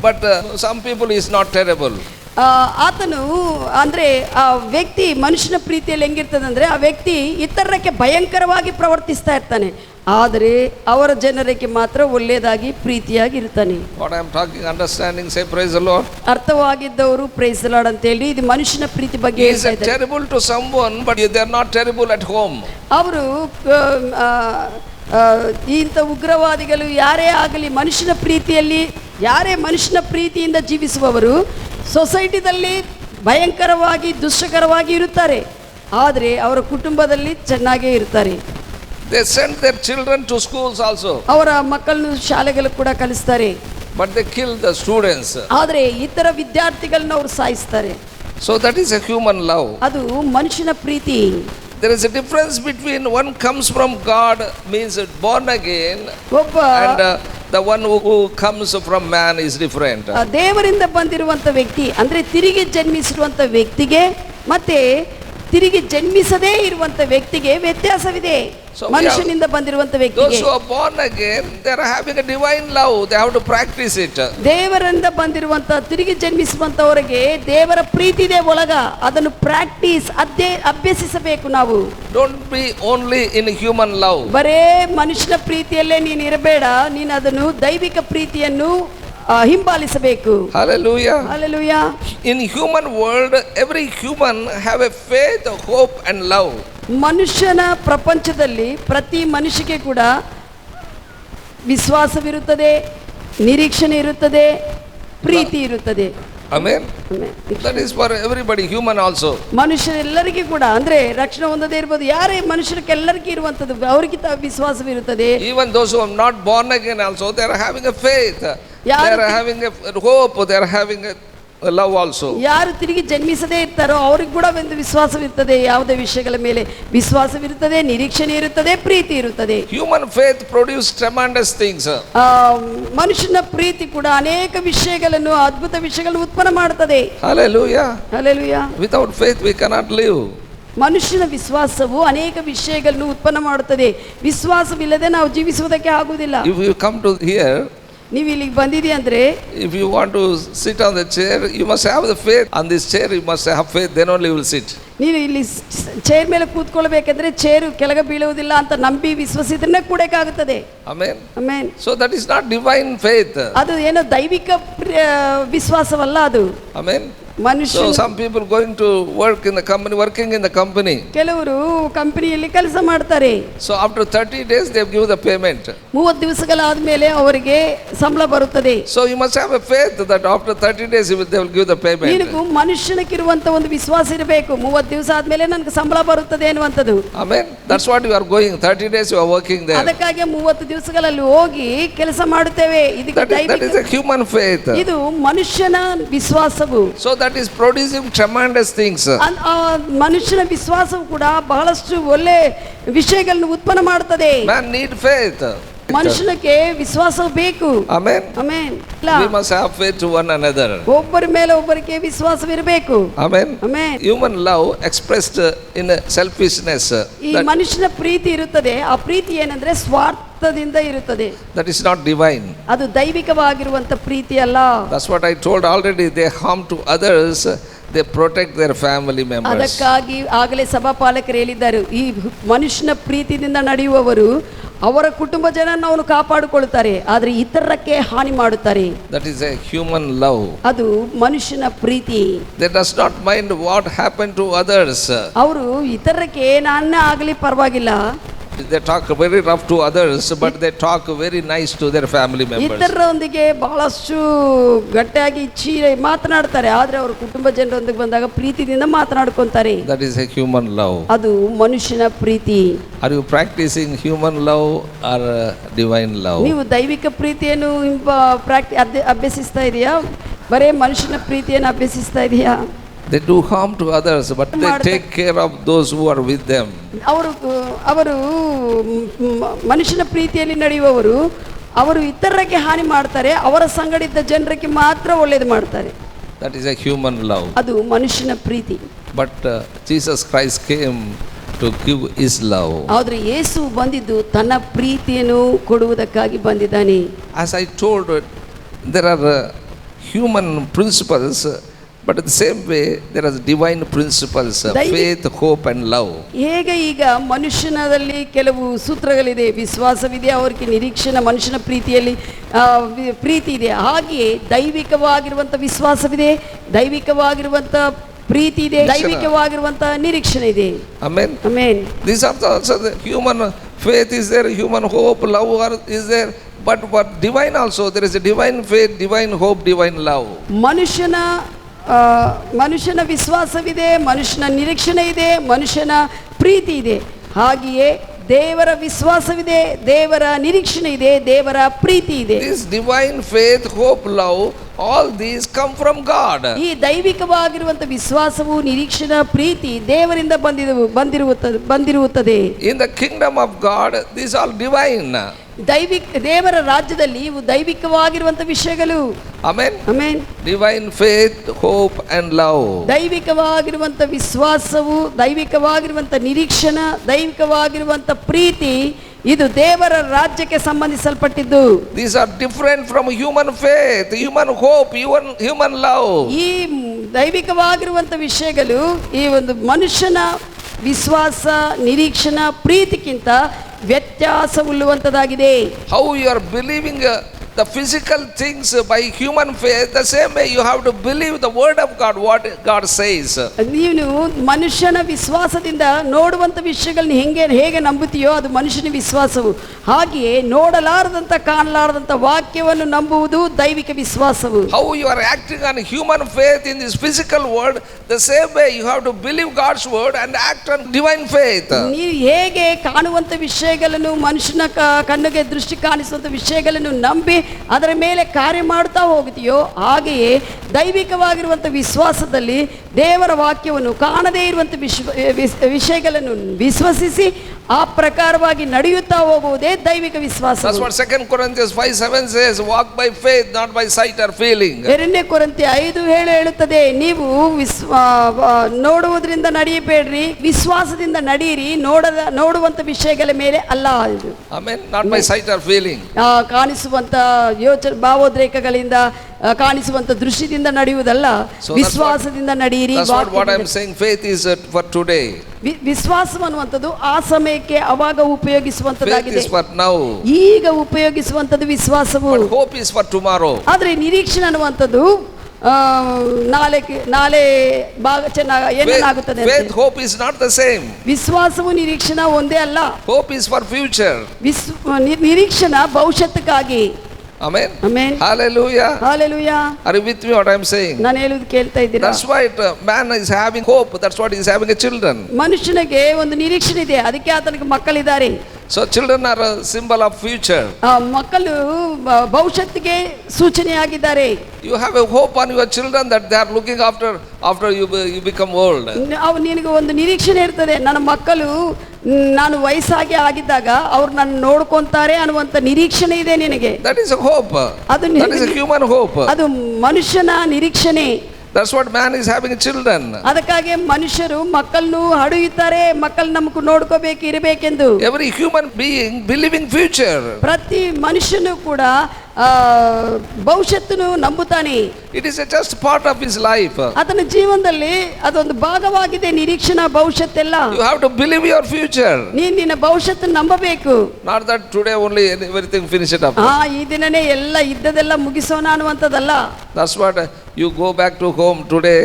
but some people is not terrible. ಆತನು ಅಂದರೆ ಆ ವ್ಯಕ್ತಿ ಮನುಷ್ಯನ ಪ್ರೀತಿಯಲ್ಲಿ ಹೆಂಗಿರ್ತದೆ ಅಂದರೆ ಆ ವ್ಯಕ್ತಿ ಇತರಕ್ಕೆ ಭಯಂಕರವಾಗಿ ಪ್ರವರ್ತಿಸ್ತಾ ಇರ್ತಾನೆ, ಆದರೆ ಅವರ ಜನರಿಗೆ ಮಾತ್ರ ಒಳ್ಳೆಯದಾಗಿ ಪ್ರೀತಿಯಾಗಿ ಇರ್ತಾನೆ. What I am talking, understanding, say praise the Lord. ಅರ್ಥವಾಗಿದ್ದವರು ಪ್ರೈಸ್ ದಿ ಲಾರ್ಡ್ ಅಂತ ಹೇಳಿ ಇದು ಮನುಷ್ಯನ ಪ್ರೀತಿ ಬಗ್ಗೆ He is ಹೇಳ್ತಾ ಇದ್ದಾರೆ. terrible to someone, but they are not terrible at home. ಅವರು ಇಂಥ ಉಗ್ರವಾದಿಗಳು ಯಾರೇ ಆಗಲಿ ಮನುಷ್ಯನ ಪ್ರೀತಿಯಲ್ಲಿ ಯಾರೇ ಮನುಷ್ಯನ ಪ್ರೀತಿಯಿಂದ ಜೀವಿಸುವವರು ಸೊಸೈಟಿದಲ್ಲಿ ಭಯಂಕರವಾಗಿ ದುಷ್ಟಕರವಾಗಿ ಇರುತ್ತಾರೆ, ಆದರೆ ಅವರ ಕುಟುಂಬದಲ್ಲಿ ಚೆನ್ನಾಗೇ ಇರ್ತಾರೆ. They send their children to schools also, ಅವರ ಮಕ್ಕಳನ್ನು ಶಾಲೆಗಳು ಕೂಡ ಕಲಿಸ್ತಾರೆ, but they kill the students. ಆದರೆ ಇತರ ವಿದ್ಯಾರ್ಥಿಗಳನ್ನ ಅವರು ಸಾಯಿಸ್ತಾರೆ. So that is a human love. ಅದು ಮನುಷ್ಯನ ಪ್ರೀತಿ. There is a difference between one comes from God, means born again, ಒಬ್ಬ and the one who comes from man is different. ದೇವರಿಂದ ಬಂದಿರುವಂಥ ವ್ಯಕ್ತಿ ಅಂದರೆ ತಿರುಗಿ ಜನ್ಮಿಸಿರುವಂಥ ವ್ಯಕ್ತಿಗೆ ಮತ್ತೆ ತಿರುಗಿ ಜನ್ಮಿಸದೇ ಇರುವಂಥ ವ್ಯಕ್ತಿಗೆ ವ್ಯತ್ಯಾಸವಿದೆ. ಮನುಷ್ಯನಿಂದ ಬಂದಿರುವಂಥ ವ್ಯಕ್ತಿಗೆ, those who are born again, they are having a divine love, they have to practice it. ದೇವರಿಂದ ಬಂದಿರುವಂಥ ತಿರುಗಿ ಜನ್ಮಿಸುವಂಥವರಿಗೆ ದೇವರ ಪ್ರೀತಿ ಇದೆ ಒಳಗ, ಅದನ್ನು ಪ್ರಾಕ್ಟೀಸ್ ಅಭ್ಯಸಿಸಬೇಕು ನಾವು. Don't be only in human love. ಬರೇ ಮನುಷ್ಯನ ಪ್ರೀತಿಯಲ್ಲೇ ನೀನು ಇರಬೇಡ, ನೀನು ಅದನ್ನು ದೈವಿಕ ಪ್ರೀತಿಯನ್ನು ಹಿಂಬಾಲಿಸಬೇಕು. Hallelujah. Hallelujah. In human world, every human have a faith, hope and love. ಮನುಷ್ಯನ ಪ್ರಪಂಚದಲ್ಲಿ ಪ್ರತಿ ಮನುಷ್ಯಗೆ ಕೂಡ ವಿಶ್ವಾಸವಿರುತ್ತದೆ, ನಿರೀಕ್ಷಣೆ ಇರುತ್ತದೆ, ಪ್ರೀತಿ ಇರುತ್ತದೆ. Amen. That is for everybody, human also. ಮನುಷ್ಯರೆಲ್ಲರಿಗೂ ಕೂಡ ಅಂದ್ರೆ ರಕ್ಷಣೆ ಹೊಂದದೇ ಇರ್ಬೋದು, ಯಾರೇ ಮನುಷ್ಯರಿಗೆಲ್ಲರಿಗೂ ಇರುವಂಥದ್ದು ಅವರಿಗೆ ವಿಶ್ವಾಸವಿರುತ್ತದೆ. Even those who are not born again also, they are having a faith, they are having a hope, they are having a love also. ಯಾರು ತಿರುಗಿ ಜನ್ಮಿಸದೇ ಇರ್ತಾರೋ ಅವ್ರಿಗೆ ಕೂಡ ಒಂದು ವಿಶ್ವಾಸವಿರುತ್ತದೆ, ಯಾವುದೇ ವಿಷಯಗಳ ಮೇಲೆ ವಿಶ್ವಾಸವಿರುತ್ತದೆ, ನಿರೀಕ್ಷಣೆ ಇರುತ್ತದೆ, ಪ್ರೀತಿ ಇರುತ್ತದೆ. Human faith produce tremendous things. ಮನುಷ್ಯನ ಪ್ರೀತಿ ಕೂಡ ಅನೇಕ ವಿಷಯಗಳನ್ನು, ಅದ್ಭುತ ವಿಷಯಗಳನ್ನು ಉತ್ಪನ್ನ ಮಾಡುತ್ತದೆ. Hallelujah. Hallelujah. Without faith we cannot live. ಮನುಷ್ಯನ ವಿಶ್ವಾಸವು ಅನೇಕ ವಿಷಯಗಳನ್ನು ಉತ್ಪನ್ನ ಮಾಡುತ್ತದೆ. ವಿಶ್ವಾಸವಿಲ್ಲದೆ ನಾವು ಜೀವಿಸುವುದಕ್ಕೆ ಆಗುವುದಿಲ್ಲ. If you come to here, ನೀವು ಇಲ್ಲಿಗೆ ಬಂದಿದ್ದೀ ಅಂದರೆ, if you want to sit on the chair, you must have the faith. On this chair you must have faith, then only you will sit. ನೀನು ಇಲ್ಲಿ ಚೇರ್ ಮೇಲೆ ಕೂತ್ಕೊಳ್ಬೇಕಂದ್ರೆ chair ಕೆಳಗೆ ಬೀಳುವುದಿಲ್ಲ ಅಂತ ನಂಬಿ ವಿಶ್ವಸಿದ್ರೆ ಕೂಡಕ್ಕಾಗುತ್ತದೆ. Amen. Amen. So that is not divine faith. ಅದು ಏನೋ ದೈವಿಕ ವಿಶ್ವಾಸವಲ್ಲ ಅದು. Amen. ಮನುಷ್ಯ. So some people going to work in the company, working in the company. ಕೆಲವರು ಕಂಪನಿಯಲ್ಲಿ ಕೆಲಸ ಮಾಡ್ತಾರೆ. So after 30 days they give the payment. 30 ದಿವಸಗಳಾದ ಮೇಲೆ ಅವರಿಗೆ ಸಂಬಳ ಬರುತ್ತದೆ. So you must have a faith that after 30 days they will give the payment. ನಿನಗೂ ಮನುಷ್ಯನಕ್ಕಿರುವಂತ ಒಂದು ವಿಶ್ವಾಸ ಇರಬೇಕು, 30 ದಿವಸ ಆದ್ಮೇಲೆ ನನಗೆ ಸಂಬಳ ಬರುತ್ತದೆ ಅನ್ನುವಂಥದ್ದು. Amen. That's what you are going. 30 days you are working there. ಅದಕ್ಕಾಗಿ 30 ದಿವಸಗಳಲ್ಲಿ ಹೋಗಿ ಕೆಲಸ ಮಾಡುತ್ತೇವೆ. That is a human faith. ಇದು ಮನುಷ್ಯನ ವಿಶ್ವಾಸವು. So that is producing tremendous things. ಮನುಷ್ಯನ ವಿಶ್ವಾಸವು ಕೂಡ ಬಹಳಷ್ಟು ಒಳ್ಳೆ ವಿಷಯಗಳನ್ನು ಉತ್ಪನ್ನ ಮಾಡುತ್ತದೆ. Man need faith. ಮನುಷ್ಯನಿಗೆ ವಿಶ್ವಾಸ ಬೇಕು. Amen. Amen. We must have faith to one another. ಒಬ್ಬರ ಮೇಲೆ ಒಬ್ಬರಿಗೆ ವಿಶ್ವಾಸವಿರಬೇಕು. Amen. Amen. Human love expressed in selfishness. ಈ ಮನುಷ್ಯನ ಪ್ರೀತಿ ಇರುತ್ತದೆ, ಆ ಪ್ರೀತಿ ಏನಂದ್ರೆ ಸ್ವಾರ್ಥದಿಂದ ಇರುತ್ತದೆ. That is not divine. ಅದು ದೈವಿಕವಾಗಿರುವಂತ ಪ್ರೀತಿ ಅಲ್ಲ. That's what I told already. They harm to others, they protect their family members. ಅದಕ್ಕಾಗಿ ಆಗಲೇ ಸಭಾಪಾಲಕರು ಹೇಳಿದ್ದಾರೆ, ಈ ಮನುಷ್ಯನ ಪ್ರೀತಿಯಿಂದ ನಡೆಯುವವರು ಅವರ ಕುಟುಂಬ ಜನರನ್ನು ಅವನು ಕಾಪಾಡಿಕೊಳ್ಳುತ್ತಾರೆ, ಆದರೆ ಇತರಕ್ಕೆ ಹಾನಿ ಮಾಡುತ್ತಾರೆ. That is a human love. ಅದು ಮನುಷ್ಯನ ಪ್ರೀತಿ. They does not mind what happened to others. ಅವರು ಇತರಕ್ಕೆ ಏನಾನ್ನೇ ಆಗಲಿ ಪರವಾಗಿಲ್ಲ. They talk very rough to others, but they talk very nice to their family members. ಇತರರೊಂದಿಗೆ ಬಹಳಷ್ಟು ಗಟ್ಟಿಯಾಗಿ ಮಾತನಾಡ್ತಾರೆ, ಆದ್ರೆ ಅವರ ಕುಟುಂಬ ಜನರೊಂದಿಗೆ ಬಂದಾಗ ಪ್ರೀತಿಯಿಂದ ಮಾತನಾಡ್ಕೊಂತಾರೆ. That is a human love. ಅದು ಮನುಷ್ಯನ ಪ್ರೀತಿ. Are you practicing human love or divine love? ನೀವು ದೈವಿಕ ಪ್ರೀತಿಯನ್ನು ಅಭ್ಯಸಿಸ್ತಾ ಇದೆಯಾ, ಬರೇ ಮನುಷ್ಯನ ಪ್ರೀತಿಯನ್ನು ಅಭ್ಯಸಿಸ್ತಾ ಇದೆಯಾ? They do harm to others, but they take care of those who are with them. ಅವರು ಮನುಷ್ಯನ ಪ್ರೀತಿಯಲ್ಲಿ ನಡೆಯುವವರು, ಅವರು ಇತರರಿಗೆ ಹಾನಿ ಮಾಡ್ತಾರೆ, ಅವರ ಸಂಗಡಿದ್ದ ಜನರಿಗೆ ಮಾತ್ರ ಒಳ್ಳೇದು ಮಾಡ್ತಾರೆ. That is a human love. ಅದು ಮನುಷ್ಯನ ಪ್ರೀತಿ. but Jesus Christ came to give his love. ಆದರೆ ಯೇಸು ಬಂದಿದ್ದು ತನ್ನ ಪ್ರೀತಿಯನ್ನು ಕೊಡುವುದಕ್ಕಾಗಿ ಬಂದಿದ್ದಾನೆ. As I told, there are human principles, but in the same way there are divine principles, faith, hope and love. ಹೇಗೆ ಈಗ ಮನುಷ್ಯನಲ್ಲಿ ಕೆಲವು ಸೂತ್ರಗಳಿದೆ, ವಿಶ್ವಾಸವಿದೆ, ಅವರಿಗೆ ನಿರೀಕ್ಷಣೆ, ಮನುಷ್ಯನ ಪ್ರೀತಿಯಲ್ಲಿ ಪ್ರೀತಿ ಇದೆ, ಹಾಗೆಯೇ ದೈವಿಕವಾಗಿರುವಂಥ ವಿಶ್ವಾಸವಿದೆ, ದೈವಿಕವಾಗಿರುವಂಥ ಪ್ರೀತಿ ಇದೆ, ದೈವಿಕವಾಗಿರುವಂಥ ನಿರೀಕ್ಷಣೆ ಇದೆ. Amen. Amen. These are also the human faith is there, human hope, love is there, but divine also there is a divine faith, divine hope, divine love. ಮನುಷ್ಯನ ವಿಶ್ವಾಸವಿದೆ, ಮನುಷ್ಯನ ನಿರೀಕ್ಷಣೆ ಇದೆ, ಮನುಷ್ಯನ ಪ್ರೀತಿ ಇದೆ, ಹಾಗೆಯೇ ದೇವರ ವಿಶ್ವಾಸವಿದೆ, ದೇವರ ನಿರೀಕ್ಷಣೆ ಇದೆ, ದೇವರ ಪ್ರೀತಿ ಇದೆ. This divine faith, hope, love, all these come from God. ಈ ದೈವಿಕವಾಗಿರುವಂತ ವಿಶ್ವಾಸವು, ನಿರೀಕ್ಷಣೆ, ಪ್ರೀತಿ ದೇವರಿಂದ ಬಂದಿರುತ್ತದೆ. In the kingdom of God, these are divine. ದೇವರ ರಾಜ್ಯದಲ್ಲಿ ಇವು ದೈವಿಕವಾಗಿರುವಂತ ವಿಷಯಗಳು. Amen. Amen. Divine faith, hope and love. ದೈವಿಕವಾಗಿರುವಂತ ವಿಶ್ವಾಸವು, ದೈವಿಕವಾಗಿರುವಂತ ನಿರೀಕ್ಷಣೆ, ದೈವಿಕವಾಗಿರುವಂತ ಪ್ರೀತಿ, ಇದು ದೇವರ ರಾಜ್ಯಕ್ಕೆ ಸಂಬಂಧಿಸಲ್ಪಟ್ಟಿದ್ದು. These are different from human faith, human hope, human love. ಈ ದೈವಿಕವಾಗಿರುವಂತ ವಿಷಯಗಳು ಈ ಒಂದು ಮನುಷ್ಯನ ವಿಶ್ವಾಸ, ನಿರೀಕ್ಷಣೆ, ಪ್ರೀತಿಗಿಂತ ವ್ಯತ್ಯಾಸವುಳ್ಳುವಂಥದ್ದಾಗಿದೆ. How you are believing the physical things by human faith, the same way you have to believe the word of God, what God says. ನೀನು ಮನುಷ್ಯನ ವಿಶ್ವಾಸದಿಂದ ನೋಡುವಂಥ ವಿಷಯಗಳನ್ನ ಹೇಗೆ ನಂಬುತ್ತೀಯೋ ಅದು ಮನುಷ್ಯನ ವಿಶ್ವಾಸವು, ಹಾಗೆಯೇ ನೋಡಲಾರದಂಥ ಕಾಣಲಾರದಂಥ ವಾಕ್ಯವನ್ನು ನಂಬುವುದು ದೈವಿಕ ವಿಶ್ವಾಸವು. How you are acting on human faith in this physical world, the same way you have to believe God's word and act on divine faith. ನೀವು ಹೇಗೆ ಕಾಣುವಂಥ ವಿಷಯಗಳನ್ನು, ಮನುಷ್ಯನ ಕಣ್ಣಿಗೆ ದೃಷ್ಟಿ ಕಾಣಿಸುವಂಥ ವಿಷಯಗಳನ್ನು ನಂಬಿ ಅದರ ಮೇಲೆ ಕಾರ್ಯ ಮಾಡ್ತಾ ಹೋಗ್ತೀಯೋ, ಹಾಗೆಯೇ ದೈವಿಕವಾಗಿರುವಂಥ ವಿಶ್ವಾಸದಲ್ಲಿ ದೇವರ ವಾಕ್ಯವನ್ನು, ಕಾಣದೇ ಇರುವಂಥ ವಿಷಯಗಳನ್ನು ವಿಶ್ವಸಿಸಿ ಆ ಪ್ರಕಾರವಾಗಿ ನಡೆಯುತ್ತಾ ಹೋಗುವುದೇ ದೈವಿಕ ವಿಶ್ವಾಸ. That's what 2 Corinthians 5:7 says, walk by faith, not by sight or feeling. 2 ಕೊರಿಂಥಿ 5:7 ಹೇಳುತ್ತದೆ, ನೀವು ನೋಡುವುದರಿಂದ ನಡೆಯಬೇಡ್ರಿ, ವಿಶ್ವಾಸದಿಂದ ನಡೆಯಿರಿ, ನೋಡುವಂತ ವಿಷಯಗಳ ಮೇಲೆ ಅಲ್ಲ. Amen. Not by sight or feeling. ಕಾಣಿಸುವಂತ ಭಾವೋದ್ರೇಕಗಳಿಂದ, ಕಾಣಿಸುವಂತ ದೃಶ್ಯದಿಂದ ನಡೆಯುವುದಲ್ಲ, ವಿಶ್ವಾಸದಿಂದ ನಡೆಯಿರಿ. What I am saying, faith is for today. ವಿಶ್ವಾಸ ಅನ್ನುವಂಥದ್ದು ಆ ಸಮಯಕ್ಕೆ ಅವಾಗ ಉಪಯೋಗಿಸುವಂತದ್ದಾಗಿದೆ. Faith is for now. ಈಗ ಉಪಯೋಗಿಸುವಂತದ್ದು ವಿಶ್ವಾಸವು. But hope is for tomorrow. ಆದ್ರೆ ನಿರೀಕ್ಷಣೆ ಅನ್ನುವಂಥದ್ದು ನಾಳೆ ಭಾಗ ಏನಾಗುತ್ತದೆ. Faith, hope is not the same. ವಿಶ್ವಾಸವು ನಿರೀಕ್ಷಣೆ ಒಂದೇ ಅಲ್ಲ. Hope is for future. ನಿರೀಕ್ಷಣೆ ಭವಿಷ್ಯಕ್ಕಾಗಿ. Amen. Amen. Hallelujah. Hallelujah. Are you with me what I am saying? ನಾನು ಹೇಳುವುದು ಕೇಳ್ತಾ ಇದ್ದೀರಾ? That's why man is having hope. That's what he is having a children. ಮನುಷ್ಯನಿಗೆ ಒಂದು ನಿರೀಕ್ಷಣೆ ಇದೆ, ಅದಕ್ಕೆ ಆತನಿಗೆ ಮಕ್ಕಳಿದ್ದಾರೆ. So children are a symbol of future. ಮಕ್ಕಳು ಭವಿಷ್ಯತ್ತಿಗೆ ಸೂಚನೆಯಾಗಿದ್ದಾರೆ. You have a hope on your children that they are looking after you become old. ನಿನಗೆ ಒಂದು ನಿರೀಕ್ಷಣೆ ಇರ್ತದೆ, ನನ್ನ ಮಕ್ಕಳು ನಾನು ವಯಸ್ಸಾಗಿ ಆಗಿದ್ದಾಗ ಅವ್ರು ನನ್ನ ನೋಡ್ಕೊಂತಾರೆ ಅನ್ನುವಂತ ನಿರೀಕ್ಷಣೆ ಇದೆ ನಿನಗೆ. That is a hope. That is a human hope. ಅದು ಮನುಷ್ಯನ ನಿರೀಕ್ಷಣೆ. That's what man is having children. ಅದಕ್ಕಾಗಿ ಮನುಷ್ಯರು ಮಕ್ಕಳನ್ನು ಹಡೆಯುತ್ತಾರೆ, ಮಕ್ಕಳು ನಮಗೂ ನೋಡ್ಕೋಬೇಕು, ಇರಬೇಕೆಂದು. Every human being believing future. ಪ್ರತಿ ಮನುಷ್ಯನು ಕೂಡ ಭವಿಷ್ಯತ್ತನ್ನು ನಂಬುತ್ತಾನೆ. It is just part of his life. ಅದನ್ನ ಜೀವನದಲ್ಲಿ ಅದೊಂದು ಭಾಗವಾಗಿದೆ, ನಿರೀಕ್ಷಣಾ ಭವಿಷ್ಯತ್ತೆಲ್ಲ. You have to believe your future. ನಿನ್ನ ಭವಿಷ್ಯತ್ತನ್ನು ನಂಬಬೇಕು. Not that today only everything finish it up. ಈ ದಿನನೇ ಎಲ್ಲ ಇದ್ದದೆಲ್ಲ ಮುಗಿಸೋಣ ಅನ್ನುವಂಥದ್ದಲ್ಲ. That's what you go back to home today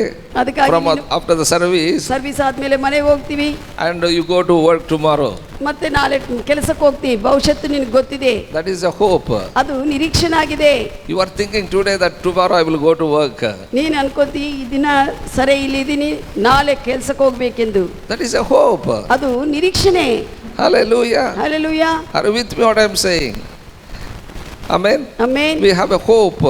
from after the service ಆದ್ಮೇಲೆ ಮನೆಗೆ ಹೋಗ್ತೀವಿ and you go to work tomorrow. ಮತ್ತೆ ನಾಳೆ ಕೆಲಸಕ್ಕೆ ಹೋಗ್ತೀವಿ, ಭವಿಷ್ಯತ್ತು ನಿನಗೆ ಗೊತ್ತಿದೆ. That is a hope. ಅದು ನಿರೀಕ್ಷಣೆ ಆಗಿದೆ. You are thinking today that tomorrow I will go to work. ನೀನು ಅನ್ಕೋತಿ ಈ ದಿನ ಸರಿ ಇಲ್ಲಿದ್ದೀನಿ, ನಾಳೆ ಕೆಲಸಕ್ಕೆ ಹೋಗ್ಬೇಕೆಂದು. That is a hope. ಅದು ನಿರೀಕ್ಷಣೆ. Hallelujah. Hallelujah. Are you with me what I am saying? Amen. Amen. We have a hope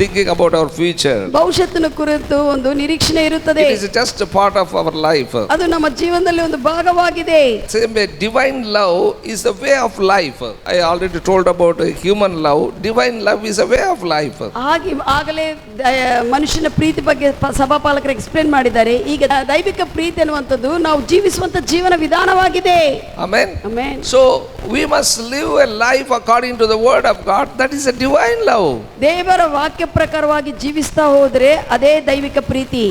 thinking about our future. ಭವಿಷ್ಯತ್ತಿನ ಕುರಿತು ಒಂದು ನಿರೀಕ್ಷಣೆ ಇರುತ್ತದೆ. It is just a part of our life. ಅದು ನಮ್ಮ ಜೀವನದಲ್ಲಿ ಒಂದು ಭಾಗವಾಗಿದೆ. Same way, divine love is a way of life. I already told about human love. Divine love is a way of life. ಆಗಲೇ ಮನುಷ್ಯನ ಪ್ರೀತಿ ಬಗ್ಗೆ ಸಭಾಪಾಲಕರು ಎಕ್ಸ್ಪ್ಲೇನ್ ಮಾಡಿದ್ದಾರೆ. ಈಗ ದೈವಿಕ ಪ್ರೀತಿ ಅನ್ನುವಂಥದ್ದು ನಾವು ಜೀವಿಸುವಂತ ಜೀವನ ವಿಧಾನವಾಗಿದೆ. Amen. Amen. So we must live a life according to the word of God. That is a divine love. ದೇವರ ವಾಕ್ಯ ಪ್ರಕಾರವಾಗಿ ಜೀವಿಸ್ತಾ ಹೋದ್ರೆ ಅದೇ ದೈವಿಕ ಪ್ರೀತಿ.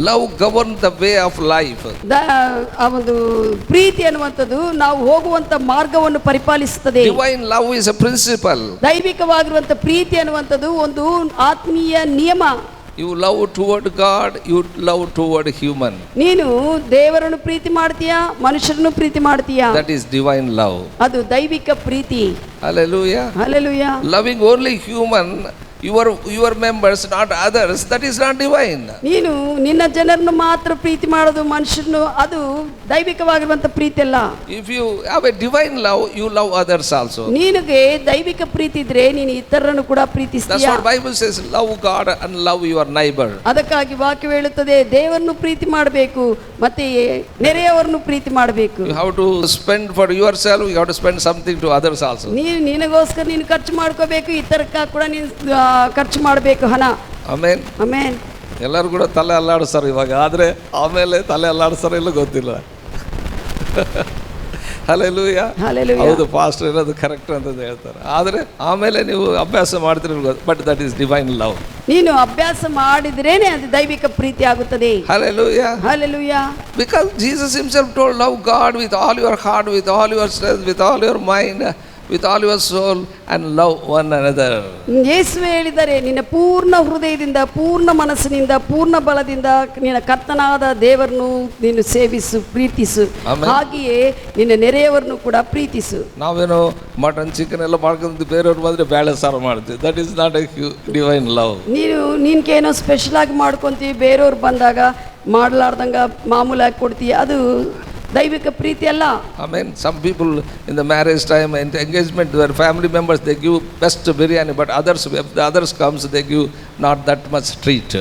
Love governs the way of life. ಆ ಒಂದು ಪ್ರೀತಿ ಅನ್ನುವಂಥದ್ದು ನಾವು ಹೋಗುವಂತ ಮಾರ್ಗವನ್ನು ಪರಿಪಾಲಿಸುತ್ತದೆ. Divine love is a principle. ದೈವಿಕವಾಗಿರುವಂತ ಪ್ರೀತಿ ಅನ್ನುವಂಥದ್ದು ಒಂದು ಆತ್ಮೀಯ ನಿಯಮ. You love toward God, you love toward human. ನೀನು ದೇವರನ್ನು ಪ್ರೀತಿ ಮಾಡ್ತೀಯಾ, ಮನುಷ್ಯರನ್ನು ಪ್ರೀತಿ ಮಾಡ್ತೀಯಾ? That is divine love. ಅದು ದೈವಿಕ ಪ್ರೀತಿ. Hallelujah. Hallelujah. Loving only human, your members, not others, that is not divine. ನೀನು ನಿನ್ನ ಜನರನ್ನು ಮಾತ್ರ ಪ್ರೀತಿ ಮಾಡೋದು, ಮನುಷ್ಯರನ್ನು, ಅದು ದೈವಿಕವಾಗಿರುವಂತ ಪ್ರೀತಿ ಅಲ್ಲ. If you have a divine love, you love others also. ನಿನಗೆ ದೈವಿಕ ಪ್ರೀತಿ ಇದ್ರೆ ನೀನು ಇತರರನ್ನು ಕೂಡ That's ಪ್ರೀತಿಸ್ತೀಯಾ. what Bible says, love God and love your neighbor. ಅದಕ್ಕಾಗಿ ವಾಕ್ಯ ಹೇಳುತ್ತದೆ ದೇವರನ್ನು ಪ್ರೀತಿ ಮಾಡಬೇಕು ಮತ್ತೆ ನೆರೆಯವರನ್ನು ಪ್ರೀತಿ ಮಾಡಬೇಕು. You have to spend for yourself, you have to spend something to others also. ನೀನು ನಿನಗೋಸ್ಕರ ನೀನು ಖರ್ಚು ಮಾಡ್ಕೋಬೇಕು, ಇತರಕ್ಕ ಕೂಡ ನೀನು ಖರ್ಚು ಮಾಡಬೇಕು ಹಣ. Amen. ಆಮೆನ್. ಎಲ್ಲರೂ ಕೂಡ ತಲೆ ಅಲ್ಲಾಡಿಸ್ತಾರೆ ಇವಾಗ, ಆದರೆ ಆಮೇಲೆ ತಲೆ ಅಲ್ಲಾಡಿಸ್ತಾರೆ ಇಲ್ಲ ಗೊತ್ತಿಲ್ಲ. Hallelujah. Hallelujah. ಹೌದು, ಪಾಸ್ಟರ್ ಇರೋದು ಕರೆಕ್ಟ್ ಅಂತ ಹೇಳ್ತಾರೆ, ಆದರೆ ಆಮೇಲೆ ನೀವು ಅಭ್ಯಾಸ ಮಾಡ್ತಿರೋ but that is divine love. ನೀನು ಅಭ್ಯಾಸ ಮಾಡಿದ್ರೇನೆ ಅದು ದೈವಿಕ ಪ್ರೀತಿ ಆಗುತ್ತದೆ. Hallelujah. Hallelujah. Because Jesus himself told, love God with all your heart, with all your strength, with all your mind, with all your soul, and love one another. ಯೇಸು ಹೇಳಿದರೆ ನಿನ್ನ ಪೂರ್ಣ ಹೃದಯದಿಂದ, ಪೂರ್ಣ ಮನಸ್ಸಿನಿಂದ, ಪೂರ್ಣ ಬಲದಿಂದ ನಿನ್ನ ಕರ್ತನಾದ ದೇವರನ್ನು ನೀನು ಸೇವಿಸು, ಪ್ರೀತಿಸು. ಹಾಗೆಯೇ ನಿನ್ನ ನೆರೆಯವರನ್ನು ಕೂಡ ಪ್ರೀತಿಸು. ನಾವೇನೋ ಮಟನ್ ಚಿಕನ್ ಎಲ್ಲ ಮಾಡ್ಕೊಂಡು ಬೇರೆಯವ್ರು ಬಂದರೆ ಬೇಳೆ ಸಾರು ಮಾಡ್ತೀವಿ. That is not a divine love. ನಿನ್ಗೇನೋ ಸ್ಪೆಷಲ್ ಆಗಿ ಮಾಡ್ಕೊಂತೀವಿ, ಬೇರೆಯವ್ರು ಬಂದಾಗ ಮಾಡಲಾರ್ದಂಗ ಮಾಮೂಲಾಗಿ ಕೊಡ್ತೀವಿ, ಅದು ದೈವಿಕ ಪ್ರೀತಿ ಅಲ್ಲ. I mean, some people in the marriage time and engagement, their family members, they give best biryani, but others, if the others comes, they give not that much treat.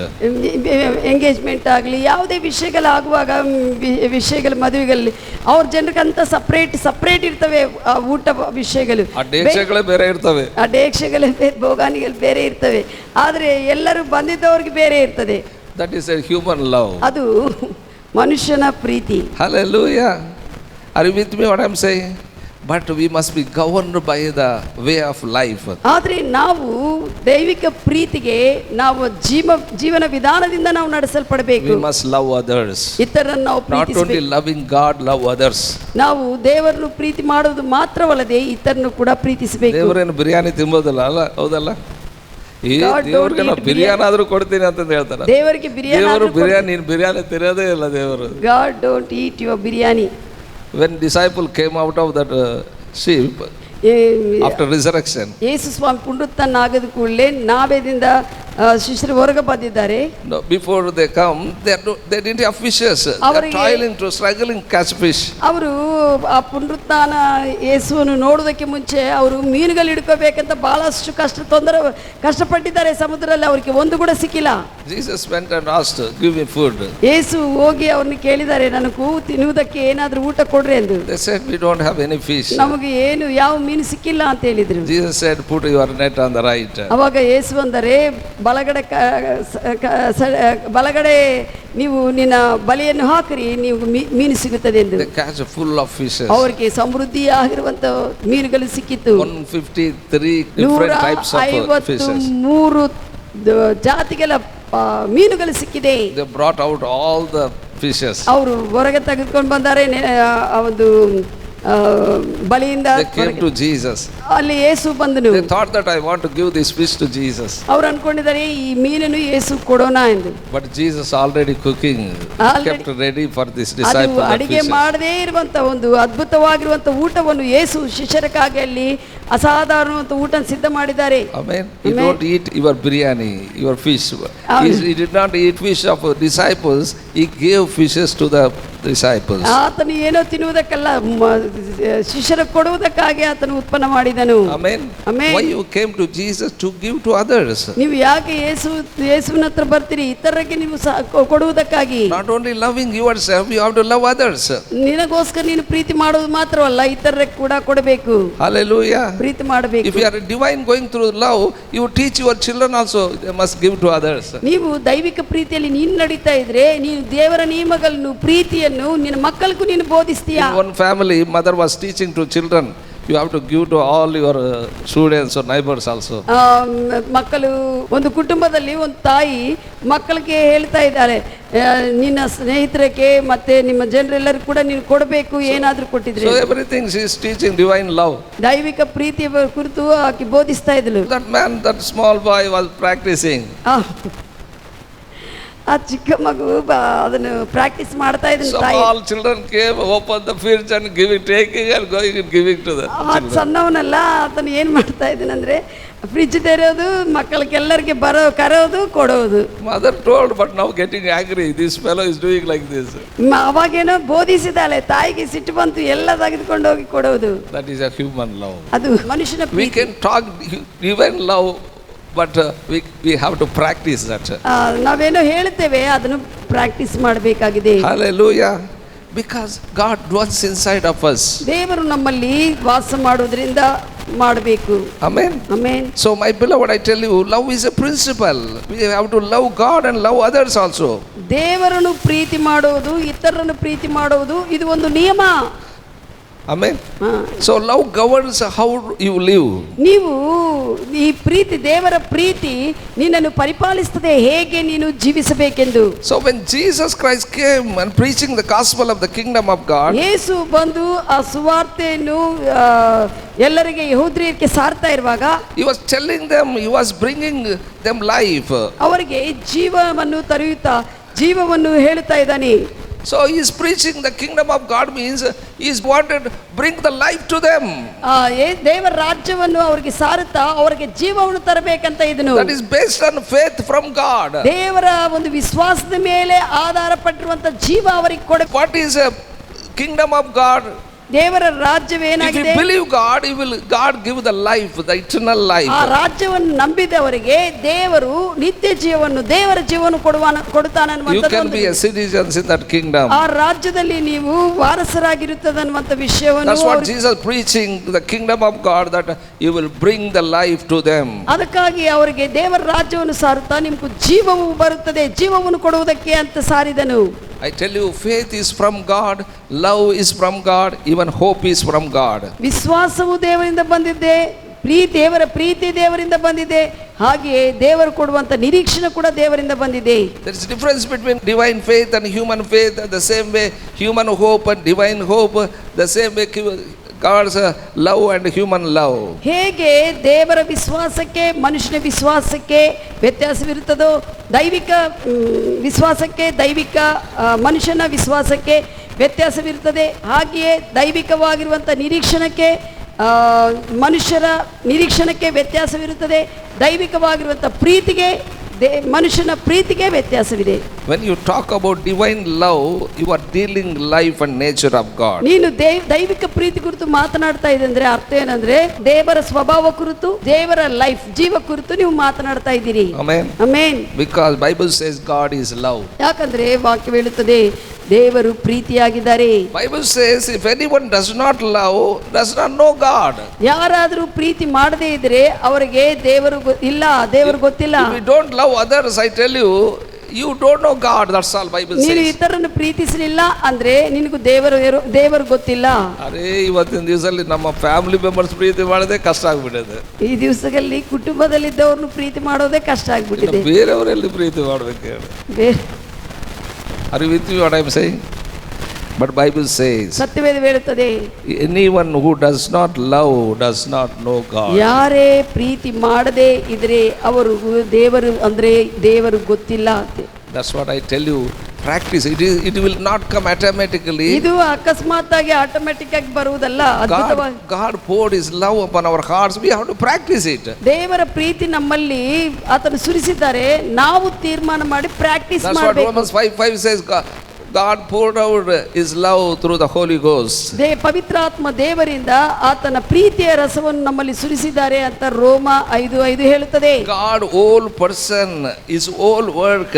Engagement ಆಗಲಿ ಯಾವುದೇ ವಿಷಯಗಳಾಗುವಾಗ, ವಿಷಯಗಳು ಮದುವೆಗಳಲ್ಲಿ ಅವ್ರ ಜನರಿಗಂತ ಸಪ್ರೇಟ್ ಇರ್ತವೆ ಆ ಊಟ ವಿಷಯಗಳು. ಆ ಡೇಕ್ಷಗಳೇ ಬೇರೆ ಇರ್ತವೆ, ಆ ಡೇಕ್ಷಗಳೇ ಬೋಗಾನಿಗಳು ಬೇರೆ ಇರ್ತವೆ, ಆದರೆ ಎಲ್ಲರೂ ಬಂದಿದ್ದವ್ರಿಗೆ ಬೇರೆ ಇರ್ತದೆ. That is a human love. ಅದು ಮನುಷ್ಯನ ಪ್ರೀತಿ. Hallelujah. Are you with me what I am saying? But we must be governed by the way of life. ಆದರೆ ನಾವು ದೈವಿಕ ಪ್ರೀತಿಗೆ ನಾವು ಜೀವನ ವಿಧಾನದಿಂದ ನಾವು ನಡೆಸಲ್ಪಡಬೇಕು. We must love others. ಇತರರನ್ನು ನಾವು Not only ಪ್ರೀತಿಸಬೇಕು. loving God, love others. ನಾವು ದೇವರನ್ನು ಪ್ರೀತಿ ಮಾಡೋದು ಮಾತ್ರವಲ್ಲದೆ ಇತರನ್ನು ಕೂಡ ಪ್ರೀತಿಸಬೇಕು. ದೇವರೇನು ಬಿರಿಯಾನಿ ತಿಂಬೋದಲ್ಲ, ಅಲ್ಲ ಹೌದಲ್ಲ? ಈ ದೇವ್ರಿಗೆ ನಾವು ಬಿರಿಯಾನಿ ಆದ್ರೂ ಕೊಡ್ತೀನಿ ಅಂತಂದು ಹೇಳ್ತಾರೆ. ದೇವರಿಗೆ ದೇವರು ಬಿರಿಯಾನಿ, ನೀನು ಬಿರಿಯಾನಿ ತಿನ್ನೋದೇ ಇಲ್ಲ ದೇವರು. God don't eat your biryani. When disciple came out of that ship after resurrection, ಯೇಸು ಸ್ವಾಮಿ ಪುನರುತ್ಥಾನ ಆಗದ ಕೂಡಲೇ ನಾವೇದಿಂದ ಶಿಷ್ಯರು ಹೊರಗೆ ಬಂದಿದ್ದಾರೆ. No, before they come, they didn't have fishes. They are toiling to struggling catch fish. ಅವರು ಆ ಪುನರುತ್ಥಾನ ಯೇಸುವನ್ನು ನೋಡೋದಕ್ಕೆ ಮುಂಚೆ ಅವರು ಮೀನುಗಳು ಹಿಡ್ಕೋಬೇಕಂತ ಬಹಳಷ್ಟು ಕಷ್ಟಪಟ್ಟಿದ್ದಾರೆ ಸಮುದ್ರದಲ್ಲಿ, ಅವರಿಗೆ ಒಂದು ಕೂಡ ಸಿಕ್ಕಿಲ್ಲ. Jesus went and asked, give me food. ಯೇಸು ಹೋಗಿ ಅವ್ರನ್ನ ಕೇಳಿದ್ದಾರೆ, ನನಗೂ ತಿನ್ನುವುದಕ್ಕೆ ಏನಾದರೂ ಊಟ ಕೊಡ್ರಿ ಎಂದು. They said, we don't have any fish. ನಮಗೆ ಏನು ಯಾವ ಮೀನು ಸಿಕ್ಕಿಲ್ಲ ಅಂತ ಹೇಳಿದ್ರು. Jesus said, put your net on the right. ಅವಾಗ ಯೇಸು ಅಂದರೆ ಬಲಗಡೆ ನೀವು ನಿನ್ನ ಬಲೆಯನ್ನು ಹಾಕಿರಿ, ನೀವು ಮೀನು ಸಿಗುತ್ತದೆ ಎಂದು. They catch full of fishes. ಅವರಿಗೆ ಸಮೃದ್ಧಿಯಾಗಿರುವಂತ ಮೀನುಗಳು ಸಿಕ್ಕಿತ್ತು. 153 different types of fishes. 153 ಜಾತಿಗಳ ಮೀನುಗಳು ಸಿಕ್ಕಿದೆ. They brought out all the fishes. ಅವರು ಹೊರಗೆ ತೆಗೆದುಕೊಂಡು ಬಂದರೆ ಆ ಒಂದು ಬಲಿಯಿಂದ. They came to Jesus. ಅಲ್ಲಿ ಯೇಸು ಬಂದನು. They thought that I want to give this fish to Jesus. ಅವರು ಅನ್ಕೊಂಡಿದ್ದಾರೆ ಈ ಮೀನನ್ನು ಯೇಸು ಕೊಡೋಣ ಎಂದು. But Jesus already cooking, kept ready for this disciple. ಅಡಿಗೆ ಮಾಡದೇ ಇರುವಂತ ಒಂದು ಅದ್ಭುತವಾಗಿರುವಂತ ಊಟವನ್ನು ಯೇಸು ಶಿಷ್ಯರಿಗಾಗಿ ಅಲ್ಲಿ ಅಸಾಧಾರಣವಾದ ಊಟ ಸಿದ್ಧ ಮಾಡಿದ್ದಾರೆ. Amen. He don't eat your biryani, your fish. He did not eat fish of disciples. He gave fishes to the disciples. ಆತನು ಏನೋ ತಿನ್ನುವುದಕ್ಕಲ್ಲ, ಶಿಷ್ಯರ ಕೊಡುವುದಕ್ಕಾಗಿ ಆತನು ಉತ್ಪನ್ನ ಮಾಡಿದನು. Amen. Amen. Why you came to Jesus to give to others? ನೀವು ಯಾಕೆ ಯೇಸುವಿನ ಹತ್ರ ಬರ್ತೀರಿ? ಇತರರಿಗೆ ನೀವು ಕೊಡುವುದಕ್ಕಾಗಿ. Not only loving yourself, you have to love others. ನಿನಗೋಸ್ಕರ ನೀನು ಪ್ರೀತಿ ಮಾಡುವುದು ಮಾತ್ರವಲ್ಲ, ಇತರರಿಗೆ ಕೂಡ ಕೊಡಬೇಕು. Hallelujah. ಪ್ರೀತಿ ಮಾಡಬೇಕು. If you are a divine going through love, you teach your children also they must give to others. ನೀವು ದೈವಿಕ ಪ್ರೀತಿಯಲ್ಲಿ ನೀನು ನಡೀತಾ ಇದ್ರೆ, ನೀನು ದೇವರ ನಿಯಮಗಳನ್ನು, ಪ್ರೀತಿಯನ್ನು ನಿನ್ನ ಮಕ್ಕಳಿಗೂ ನೀನು ಬೋಧಿಸ್ತೀಯಾ? In one family, mother was teaching to children, you have to give to all your students or neighbors also. ಮಕ್ಕಳು, ಒಂದು ಕುಟುಂಬದಲ್ಲಿ ಒಂದು ತಾಯಿ ಮಕ್ಕಳಿಗೆ ಹೇಳ್ತಾ ಇದ್ದಾರೆ, ನಿನ್ನ ಸ್ನೇಹಿತರಿಗೆ ಮತ್ತೆ ನಿಮ್ಮ ಜನರೆಲ್ಲರಿಗೂ ಕೂಡ ನೀನು ಕೊಡಬೇಕು, ಏನಾದರೂ ಕೊಟ್ಟಿದ್ರೆ. So everything she is teaching divine love. ದೈವಿಕ ಪ್ರೀತಿಯ ಕುರಿತು ಆಕೆ ಬೋಧಿಸ್ತಾ ಇದ್ಳು. That man, that small boy was practicing. ಆ ಚಿಕ್ಕ ಮಗು ಅದನ್ನು ಪ್ರಾಕ್ಟೀಸ್ ಮಾಡ್ತಾ ಇದ್ದ ತಾಯಿ. All children came, open the fridge and giving, taking and going and giving to them. ಸಣ್ಣವನಲ್ಲ, ಆತನು ಏನು ಮಾಡ್ತಾ ಇದ್ದಾನಂದ್ರೆ ಫ್ರಿಜ್ ತೆರೆಯೋದು, ಮಕ್ಕಳಿಗೆಲ್ಲರಿಗೆ ಕರೆಯೋದು, ಕೊಡೋದು. Mother told, but now getting angry, this fellow is doing like this. ಅವಾಗೇನೋ ಬೋಧಿಸಿದಾಳೆ, ತಾಯಿಗೆ ಸಿಟ್ಟು ಬಂತು, ಎಲ್ಲ ತೆಗೆದುಕೊಂಡು ಹೋಗಿ ಕೊಡೋದು. That is a human love. ಅದು ಮನುಷ್ಯನ We Preethi. can talk divine love, but we have to practice that. ನಾವೇನೋ ಹೇಳ್ತೇವೆ, ಅದನ್ನು ಪ್ರಾಕ್ಟೀಸ್ ಮಾಡಬೇಕಾಗಿದೆ. Hallelujah. Because God dwells inside of us. ದೇವರು ನಮ್ಮಲ್ಲಿ ವಾಸ ಮಾಡುವುದರಿಂದ ಮಾಡಬೇಕು. Amen. Amen. So my beloved, I tell you, love is a principle. We have to love God and love others also. ದೇವರನ್ನು ಪ್ರೀತಿ ಮಾಡುವುದು, ಇತರರನ್ನು ಪ್ರೀತಿ ಮಾಡುವುದು, ಇದು ಒಂದು ನಿಯಮ. Amen. So love governs how you live. ನೀವು ಈ ಪ್ರೀತಿ, ದೇವರ ಪ್ರೀತಿ ನಿನ್ನನ್ನು ಪರಿಪಾಲಿಸುತ್ತದೆ, ಹೇಗೆ ನೀನು ಜೀವಿಸಬೇಕೆಂದು. So when Jesus Christ came and preaching the gospel of the kingdom of God, ಯೇಸು ಬಂದು ಆ ಸುವಾರ್ತೆಯನ್ನು ಎಲ್ಲರಿಗೆ ಯಹೂದ್ಯರಿಗೆ ಸಾರ್ತಾ ಇರುವಾಗ, he was telling them, he was bringing them life. ಅವರಿಗೆ ಜೀವವನ್ನು ತರುತ್ತಾ ಜೀವವನ್ನು ಹೇಳುತ್ತಾ ಇದ್ದಾನೆ. So he is preaching the kingdom of God means he is wanted to bring the life to them. ದೇವರ ರಾಜ್ಯವನ್ನು ಅವರಿಗೆ ಸಾರುತ್ತಾ ಅವರಿಗೆ ಜೀವವನ್ನು ತರಬೇಕಂತ ಇದನ್ನು. That is based on faith from God. ದೇವರ ಒಂದು ವಿಶ್ವಾಸದ ಮೇಲೆ ಆಧಾರ ಪಟ್ಟಿರುವಂತ ಜೀವ ಅವರಿಗೆ ಕೊಡ. What is a kingdom of God? ದೇವರ ರಾಜ್ಯವೇನಾಗಿದೆ? If you believe God, God give the life, the eternal life. ಆ ರಾಜ್ಯವನ್ನು ನಂಬಿದವರಿಗೆ ದೇವರು ನಿತ್ಯ ಜೀವವನ್ನು, ದೇವರ ಜೀವವನ್ನು ಕೊಡುತ್ತಾನೆ ಅನ್ನುವಂಥದ್ದು. You can be a citizen in that kingdom. ಆ ರಾಜ್ಯದಲ್ಲಿ ನೀವು ವಾರಸರಾಗಿರುತ್ತದೆ ಅನ್ನುವಂಥ ವಿಷಯವನ್ನು. That's what Jesus preaching, the kingdom of God, that you will bring the life to them. ಅದಕ್ಕಾಗಿ ಅವರಿಗೆ ದೇವರ ರಾಜ್ಯವನ್ನು ಸಾರುತ್ತಾ ನಿಮಗೆ ಜೀವವು ಬರುತ್ತದೆ, ಜೀವವನ್ನು ಕೊಡುವುದಕ್ಕೆ ಅಂತ ಸಾರಿದನು. I tell you, faith is from God, love is from God, even hope is from God. ವಿಶ್ವಾಸವು ದೇವರಿಂದ ಬಂದಿದೆ, ದೇವರ ಪ್ರೀತಿ ದೇವರಿಂದ ಬಂದಿದೆ, ಹಾಗೆಯೇ ದೇವರು ಕೊಡುವಂತ ನಿರೀಕ್ಷಣೆ ಕೂಡ ದೇವರಿಂದ ಬಂದಿದೆ. There is a difference between divine faith and human faith. The same way human hope and divine hope, the same way God's love and human love. ಹೇಗೆ ದೇವರ ವಿಶ್ವಾಸಕ್ಕೆ ಮನುಷ್ಯನ ವಿಶ್ವಾಸಕ್ಕೆ ವ್ಯತ್ಯಾಸವಿರುತ್ತದೋ, ದೈವಿಕ ವಿಶ್ವಾಸಕ್ಕೆ ದೈವಿಕ ಮನುಷ್ಯನ ವಿಶ್ವಾಸಕ್ಕೆ ವ್ಯತ್ಯಾಸವಿರುತ್ತದೆ, ಹಾಗೆಯೇ ದೈವಿಕವಾಗಿರುವಂಥ ನಿರೀಕ್ಷಣಕ್ಕೆ ಮನುಷ್ಯರ ನಿರೀಕ್ಷಣಕ್ಕೆ ವ್ಯತ್ಯಾಸವಿರುತ್ತದೆ, ದೈವಿಕವಾಗಿರುವಂಥ ಪ್ರೀತಿಗೆ ಮನುಷ್ಯನ ಪ್ರೀತಿಗೆ ವ್ಯತ್ಯಾಸವಿದೆ. When you talk about divine love, you are dealing life and nature of God. ನೀನು ದೈವಿಕ ಪ್ರೀತಿ ಕುರಿತು ಮಾತನಾಡ್ತಾ ಇದೆ ಅಂದ್ರೆ ಅರ್ಥ ಏನಂದ್ರೆ ದೇವರ ಸ್ವಭಾವ ಕುರಿತು, ದೇವರ ಲೈಫ್ ಜೀವ ಕುರಿತು ನೀವು ಮಾತನಾಡ್ತಾ ಇದ್ದೀರಿ. Amen. Amen. Because Bible says God is love. ಯಾಕಂದ್ರೆ ವಾಕ್ಯ ಹೇಳುತ್ತದೆ ದೇವರು ಪ್ರೀತಿಯಾಗಿದ್ದಾರೆ. Bible says if anyone does not love, does not know God. ಯಾರಾದರೂ ಪ್ರೀತಿ ಮಾಡದೇ ಇದ್ರೆ ಅವರಿಗೆ ದೇವರು ಇಲ್ಲ, ದೇವರು ಗೊತ್ತಿಲ್ಲ. If you don't love others, I tell you, you don't know God. That's all Bible says. ನೀನು ಇತರರನ್ನು ಪ್ರೀತಿಸಲಿಲ್ಲ ಅಂದ್ರೆ ನಿನಗೂ ದೇವರು ಗೊತ್ತಿಲ್ಲ. ಅರೇ ಇವತ್ತಿನ ದಿವಸದಲ್ಲಿ ನಮ್ಮ ಫ್ಯಾಮಿಲಿ ಮೆಂಬರ್ಸ್ ಪ್ರೀತಿ ಮಾಡೋದೇ ಕಷ್ಟ ಆಗ್ಬಿಟ್ಟಿದೆ. ಈ ದಿವಸದಲ್ಲಿ ಕುಟುಂಬದಲ್ಲಿದ್ದವ್ರನ್ನು ಪ್ರೀತಿ ಮಾಡೋದೇ ಕಷ್ಟ ಆಗ್ಬಿಟ್ಟಿದೆ. ಬೇರೆಯವರೆಲ್ಲಿ ಪ್ರೀತಿ ಮಾಡ್ಬೇಕು ಹೇಳಿ? Are you with me what I am saying? But Bible says ಸತ್ಯವೇದ ಹೇಳುತ್ತದೆ anyone who does not love does not know God. ಯಾರೇ ಪ್ರೀತಿ ಮಾಡದೆ ಇದ್ರೆ ಅವರು ದೇವರು ಅಂದ್ರೆ ದೇವರು ಗೊತ್ತಿಲ್ಲ ಅಂತ. That's what I tell you. practice. It will not come automatically. ಇದು ಅಕಸ್ಮಾತ್ ಆಗಿ ಆಟೋಮೆಟಿಕ್ ಆಗಿ ಬರುವುದಲ್ಲ, ಅದ್ಭುತವಾಗಿ God poured His love upon our hearts. We have to practice it. ದೇವರ ಪ್ರೀತಿ ನಮ್ಮಲ್ಲಿ ಆತನು ಸುರಿಸಿದ್ದಾರೆ, ನಾವು ತೀರ್ಮಾನ ಮಾಡಿ ಪ್ರಾಕ್ಟೀಸ್ That's what ಮಾಡಬೇಕು. Romans 5:5 says. God poured out His love through the Holy Ghost. ಪವಿತ್ರಾತ್ಮ ದೇವರಿಂದ ಆತನ ಪ್ರೀತಿಯ ರಸವನ್ನು ನಮ್ಮಲ್ಲಿ ಸುರಿಸಿದ್ದಾರೆ ಅಂತ ರೋಮ 5:5 ಹೇಳುತ್ತದೆ. God whole person, His whole work,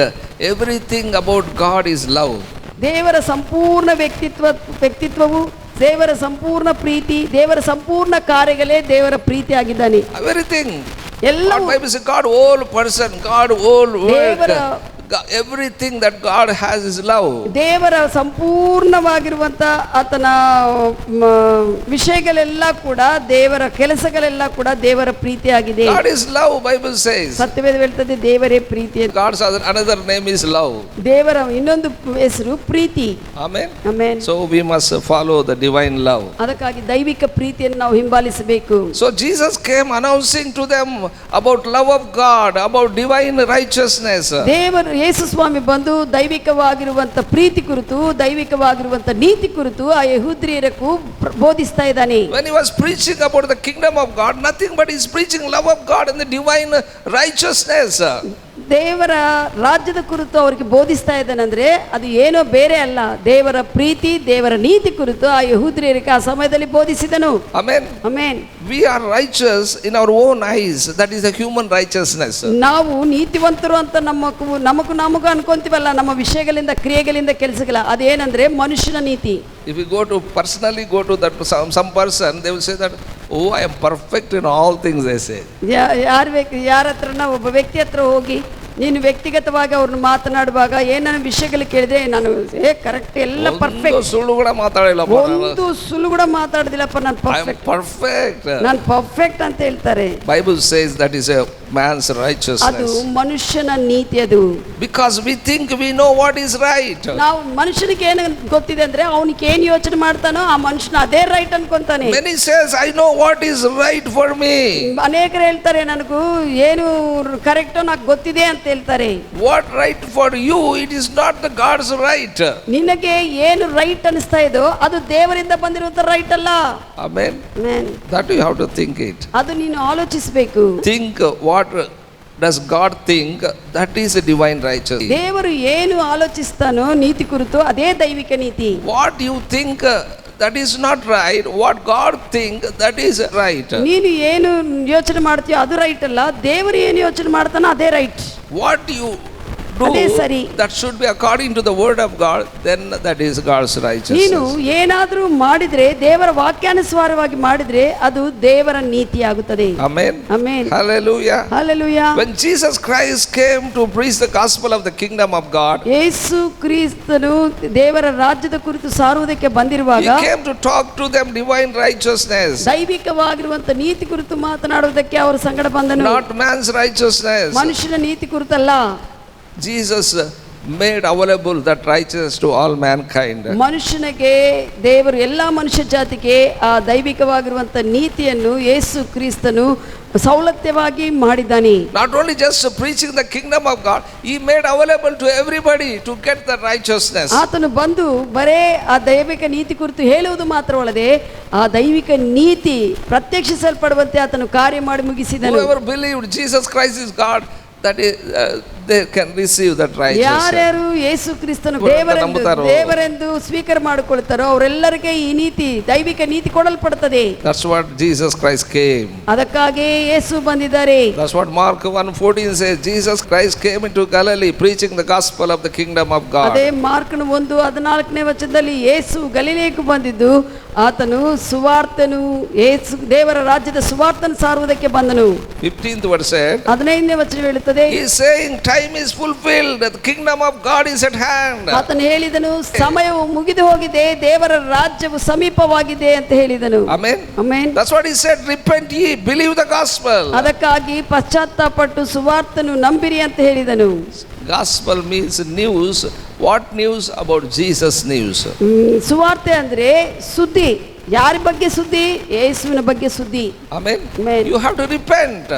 everything about God is love. ದೇವರ ಸಂಪೂರ್ಣ ವ್ಯಕ್ತಿತ್ವವು, ದೇವರ ಸಂಪೂರ್ಣ ಪ್ರೀತಿ, ದೇವರ ಸಂಪೂರ್ಣ ಕಾರ್ಯಗಳೇ ದೇವರ ಪ್ರೀತಿ ಆಗಿದ್ದಾನೆ. Everything. ಎಲ್ಲವೂ God Bible says God whole person, God whole work. ದೇವರ Everything that God has is love. ದೇವರ ಸಂಪೂರ್ಣವಾಗಿರುವಂತ ಆತನ ವಿಷಯಗಳೆಲ್ಲ ಕೂಡ, ದೇವರ ಕೆಲಸಗಳೆಲ್ಲ ಕೂಡ ದೇವರ ಪ್ರೀತಿಯಾಗಿದೆ. God is love, Bible says. ಸತ್ಯವೇದ ಹೇಳ್ತದೆ ದೇವರೇ ಪ್ರೀತಿ. God's another name is love. ದೇವರ ಇನ್ನೊಂದು ಹೆಸರು ಪ್ರೀತಿ. Amen. Amen. So we must follow the divine love. ಅದಕ್ಕಾಗಿ ದೈವಿಕ ಪ್ರೀತಿಯನ್ನು ನಾವು ಹಿಂಬಾಲಿಸಬೇಕು. So Jesus came announcing to them about love of God, about divine righteousness. ದೇವರು ಯೇಸು ಸ್ವಾಮಿ ಬಂದು ದೈವಿಕವಾಗಿರುವಂತ ಪ್ರೀತಿ ಕುರಿತು, ದೈವಿಕವಾಗಿರುವಂತ ನೀತಿ ಕುರಿತು ಆ ಯಹೂದ್ಯರಿಗೂ ಬೋಧಿಸ್ತಾ ಇದ್ದಾನೆ. When he was preaching about the kingdom of God, nothing but he's preaching love of God and the divine righteousness. ದೇವರ ರಾಜ್ಯದ ಕುರಿತು ಅವರಿಗೆ ಬೋಧಿಸ್ತಾ ಇದ್ದಾನಂದ್ರೆ ಅದು ಏನೋ ಬೇರೆ ಅಲ್ಲ, ದೇವರ ಪ್ರೀತಿ, ದೇವರ ನೀತಿ ಕುರಿತು ಆ ಯಹೂದ್ಯರಿಗೆ ಆ ಸಮಯದಲ್ಲಿ ಬೋಧಿಸಿದನು. Amen. Amen. We are righteous in our own eyes. That is a human righteousness. ನಾವು ನೀತಿವಂತರು ಅಂತ ನಮಗೂ ಅನ್ಕೊಂತೀವಲ್ಲ, ನಮ್ಮ ವಿಷಯಗಳಿಂದ, ಕ್ರಿಯೆಗಳಿಂದ, ಕೆಲಸಗಳ, ಅದೇನಂದ್ರೆ ಮನುಷ್ಯನ ನೀತಿ. If you personally go to that some person, they will say that, oh, I am perfect in all things, they say. ಯಾರ ಹತ್ರನ ಒಬ್ಬ ವ್ಯಕ್ತಿ ಹತ್ರ ಹೋಗಿ ನೀನು ವ್ಯಕ್ತಿಗತವಾಗಿ ಅವ್ರನ್ನ ಮಾತನಾಡುವಾಗ ಏನಾನ ವಿಷಯಗಳು ಕೇಳಿದ್ರೆ ನಾನು ಕರೆಕ್ಟ್ ಎಲ್ಲ ಪರ್ಫೆಕ್ಟ್, ಸುಳ್ಳು ಕೂಡ ಮಾತಾಡಿಲ್ಲ, ಒಂದು ಸುಳ್ಳು ಕೂಡ ಮಾತಾಡದಿಲ್ಲಪ್ಪ, ನಾನು ಪರ್ಫೆಕ್ಟ್, ನಾನು ಪರ್ಫೆಕ್ಟ್ ಅಂತ ಹೇಳ್ತಾರೆ. Bible says that is a man's righteousness. ಅದು ಮನುಷ್ಯನ ನೀತಿ. ಅದು because we think we know what is right. ನಾವು ಮನುಷ್ಯನಿಗೆ ಏನು ಗೊತ್ತಿದೆ ಅಂದ್ರೆ ಅವನಿಗೆ ಏನು ಯೋಚನೆ ಮಾಡ್ತಾನೋ ಆ ಮನುಷ್ಯನ ಅದೇ right ಅನ್ಕೊಂತಾನೆ. Many says I know what is right for me. ಅನೇಕರು ಹೇಳ್ತಾರೆ ನನಗೂ ಏನು ಕರೆಕ್ಟೋ నాకు ಗೊತ್ತಿದೆ ಅಂತ ಹೇಳ್ತಾರೆ. What right for you, it is not the God's right. ನಿನಗೆ ಏನು ರೈಟ್ ಅನಿಸ್ತಾ ಇದೋ ಅದು ದೇವರಿಂದ ಬಂದಿರುವಂತ ರೈಟ್ ಅಲ್ಲ. Amen. Amen. That you have to think it. ಅದು ನೀನು ಆಲೋಚಿಸಬೇಕು. Think what does God think, that is a divine righteousness. ದೇವರು ಏನು ಆಲೋಚಿಸ್ತಾನೋ ನೀತಿ ಕುರಿತು ಅದೇ ದೈವಿಕ ನೀತಿ. What you think that is not right, what God think that is right. ನೀನು ಏನು ಯೋಚನೆ ಮಾಡ್ತೀಯೋ ಅದು ರೈಟ್ ಅಲ್ಲ, ದೇವರು ಏನು ಯೋಚನೆ ಮಾಡ್ತಾನೋ ಅದೇ right. What you do that should be according to the word of God, then that is God's righteousness. ನೀನು ಏನಾದರೂ ಮಾಡಿದ್ರೆ ದೇವರ ವಾಕ್ಯಾನುಸಾರವಾಗಿ ಮಾಡಿದ್ರೆ ಅದು ದೇವರ ನೀತಿ ಆಗುತ್ತದೆ. Amen. Amen. Hallelujah. Hallelujah. When Jesus Christ came to preach the gospel of the kingdom of God, ಯೇಸು ಕ್ರಿಸ್ತನು ದೇವರ ರಾಜ್ಯದ ಕುರಿತು ಸಾರುವುದಕ್ಕೆ ಬಂದಿರುವಾಗ he came to talk to them divine righteousness. ದೈವಿಕವಾಗಿರುವಂತ ನೀತಿ ಕುರಿತು ಮಾತನಾಡುವುದಕ್ಕೆ ಅವರ ಸಂಗಡ ಬಂದನು. Not man's righteousness. ಮನುಷ್ಯನ ನೀತಿ ಕುರಿತಲ್ಲ. Jesus made available that righteousness to all mankind. ಮನುಷ್ಯನಿಗೆ ದೇವರು ಎಲ್ಲ ಮನುಷ್ಯ ಜಾತಿಗೆ ಆ ದೈವಿಕವಾಗಿರುವಂತ ನೀತಿಯನ್ನು ಯೇಸು ಕ್ರಿಸ್ತನು ಸೌಲಭ್ಯವಾಗಿ ಮಾಡಿದ್ದಾನೆ. Not only just preaching the kingdom of God, he made available to everybody to get the righteousness. ಆತನು ಬಂದು ಬರೇ ಆ ದೈವಿಕ ನೀತಿ ಕುರಿತು ಹೇಳುವುದು ಮಾತ್ರವಲ್ಲದೆ ಆ ದೈವಿಕ ನೀತಿ ಪ್ರತ್ಯಕ್ಷಿಸಲ್ಪಡುವಂತೆ ಆತನು ಕಾರ್ಯ ಮಾಡಿ ಮುಗಿಸಿದನು. Whoever believed Jesus Christ is God, that is, they can receive that righteousness. ಯಾರ್ಯಾರು ಯೇಸು ಕ್ರಿಸ್ತನು ದೇವರೆಂದು ಸ್ವೀಕಾರ ಮಾಡಿಕೊಳ್ತಾರೋ ಅವರೆಲ್ಲರಿಗೆ ಈ ನೀತಿ, ದೈವಿಕ ನೀತಿ ಕೊಡಲ್ಪಡುತ್ತದೆ. That's what Jesus Christ came. ಅದಕ್ಕಾಗಿ ಯೇಸು ಬಂದಿದ್ದಾರೆ. That's what Mark 1:14 says. Jesus Christ came into Galilee preaching the gospel of the kingdom of God. ಅದೇ ಮಾರ್ಕನ 1:14ನೇ ವಚನದಲ್ಲಿ ಯೇಸು ಗಲಿಲಾಯಕ್ಕೆ ಬಂದಿದ್ದು ಆತನು ಸುವಾರ್ತೆನು, ಯೇಸು ದೇವರ ರಾಜ್ಯದ ಸುವಾರ್ತೆಯನ್ನು ಸಾರುವುದಕ್ಕೆ ಬಂದನು. 15th verse said, 15ನೇ ವಚನ ಹೇಳುತ್ತದೆ, he is saying time is fulfilled, the kingdom of God is at hand. ಆತನು ಹೇಳಿದನು ಸಮಯವು ಮುಗಿದು ಹೋಗಿದೆ, ದೇವರ ರಾಜ್ಯವು ಸಮೀಪವಾಗಿದೆ ಅಂತ ಹೇಳಿದನು. Amen. Amen. That's what he said, repent ye, believe the gospel. ಅದಕ್ಕಾಗಿ ಪಶ್ಚಾತ್ತಾಪಪಟ್ಟು ಸುವಾರ್ತೆಯನ್ನು ನಂಬಿರಿ ಅಂತ ಹೇಳಿದನು. Gospel means news. What news? About Jesus news. ಸುವಾರ್ತೆ ಅಂದ್ರೆ ಸುದ್ದಿ. ಯಾರ ಬಗ್ಗೆ ಸುದ್ದಿ? ಯೇಸುವಿನ ಬಗ್ಗೆ ಸುದ್ದಿ. Amen. Amen. You have to repent.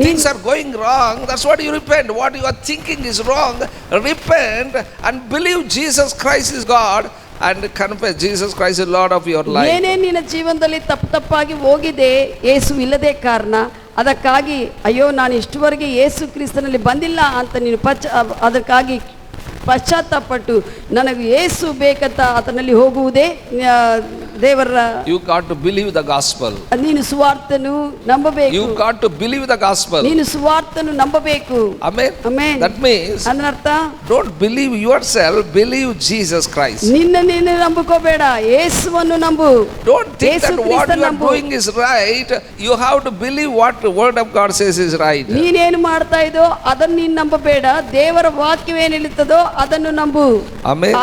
things are going wrong, that's what you repent. What you are thinking is wrong, repent and believe Jesus Christ is God and confess Jesus Christ is Lord of your life. ಏನೇ ನಿನ್ನ ಜೀವನದಲ್ಲಿ ತಪ್ಪಾಗಿ ಹೋಗಿದೆ, ಯೇಸು ಇಲ್ಲದೆ ಕಾರಣ, ಅದಕ್ಕಾಗಿ ಅಯ್ಯೋ ನಾನು ಇಷ್ಟುವರೆಗೆ ಯೇಸು ಕ್ರಿಸ್ತನಲ್ಲಿ ಬಂದಿಲ್ಲ ಅಂತ ನೀನು ಅದಕ್ಕಾಗಿ ಪಶ್ಚಾತ್ತಾಪಟ್ಟು ನನಗೆ ಯೇಸು ಬೇಕಂತ ಆತನಲ್ಲಿ ಹೋಗುವುದೇ ದೇವರ. You got to believe the gospel. ನೀನು ಸುವಾರ್ತೆಯನ್ನು ನಂಬಬೇಕು. You got to believe the gospel. ನೀನು ಸುವಾರ್ತೆಯನ್ನು ನಂಬಬೇಕು. Amen. Amen. That means ಅದರರ್ಥ don't believe yourself, believe Jesus Christ. ನೀನು ನಂಬಿಕೋಬೇಡ, ಯೇಸುವನ್ನು ನಂಬು. Don't think that what you are doing is right. You have to believe what the word of God says is right. ನೀನೇನು ಮಾಡ್ತಾ ಇದೋ ಅದನ್ನು ನೀನು ನಂಬಬೇಡ, ದೇವರ ವಾಕ್ಯವೇನು ಹೇಳುತ್ತದೋ ಅದನ್ನು ನಂಬು. Amen.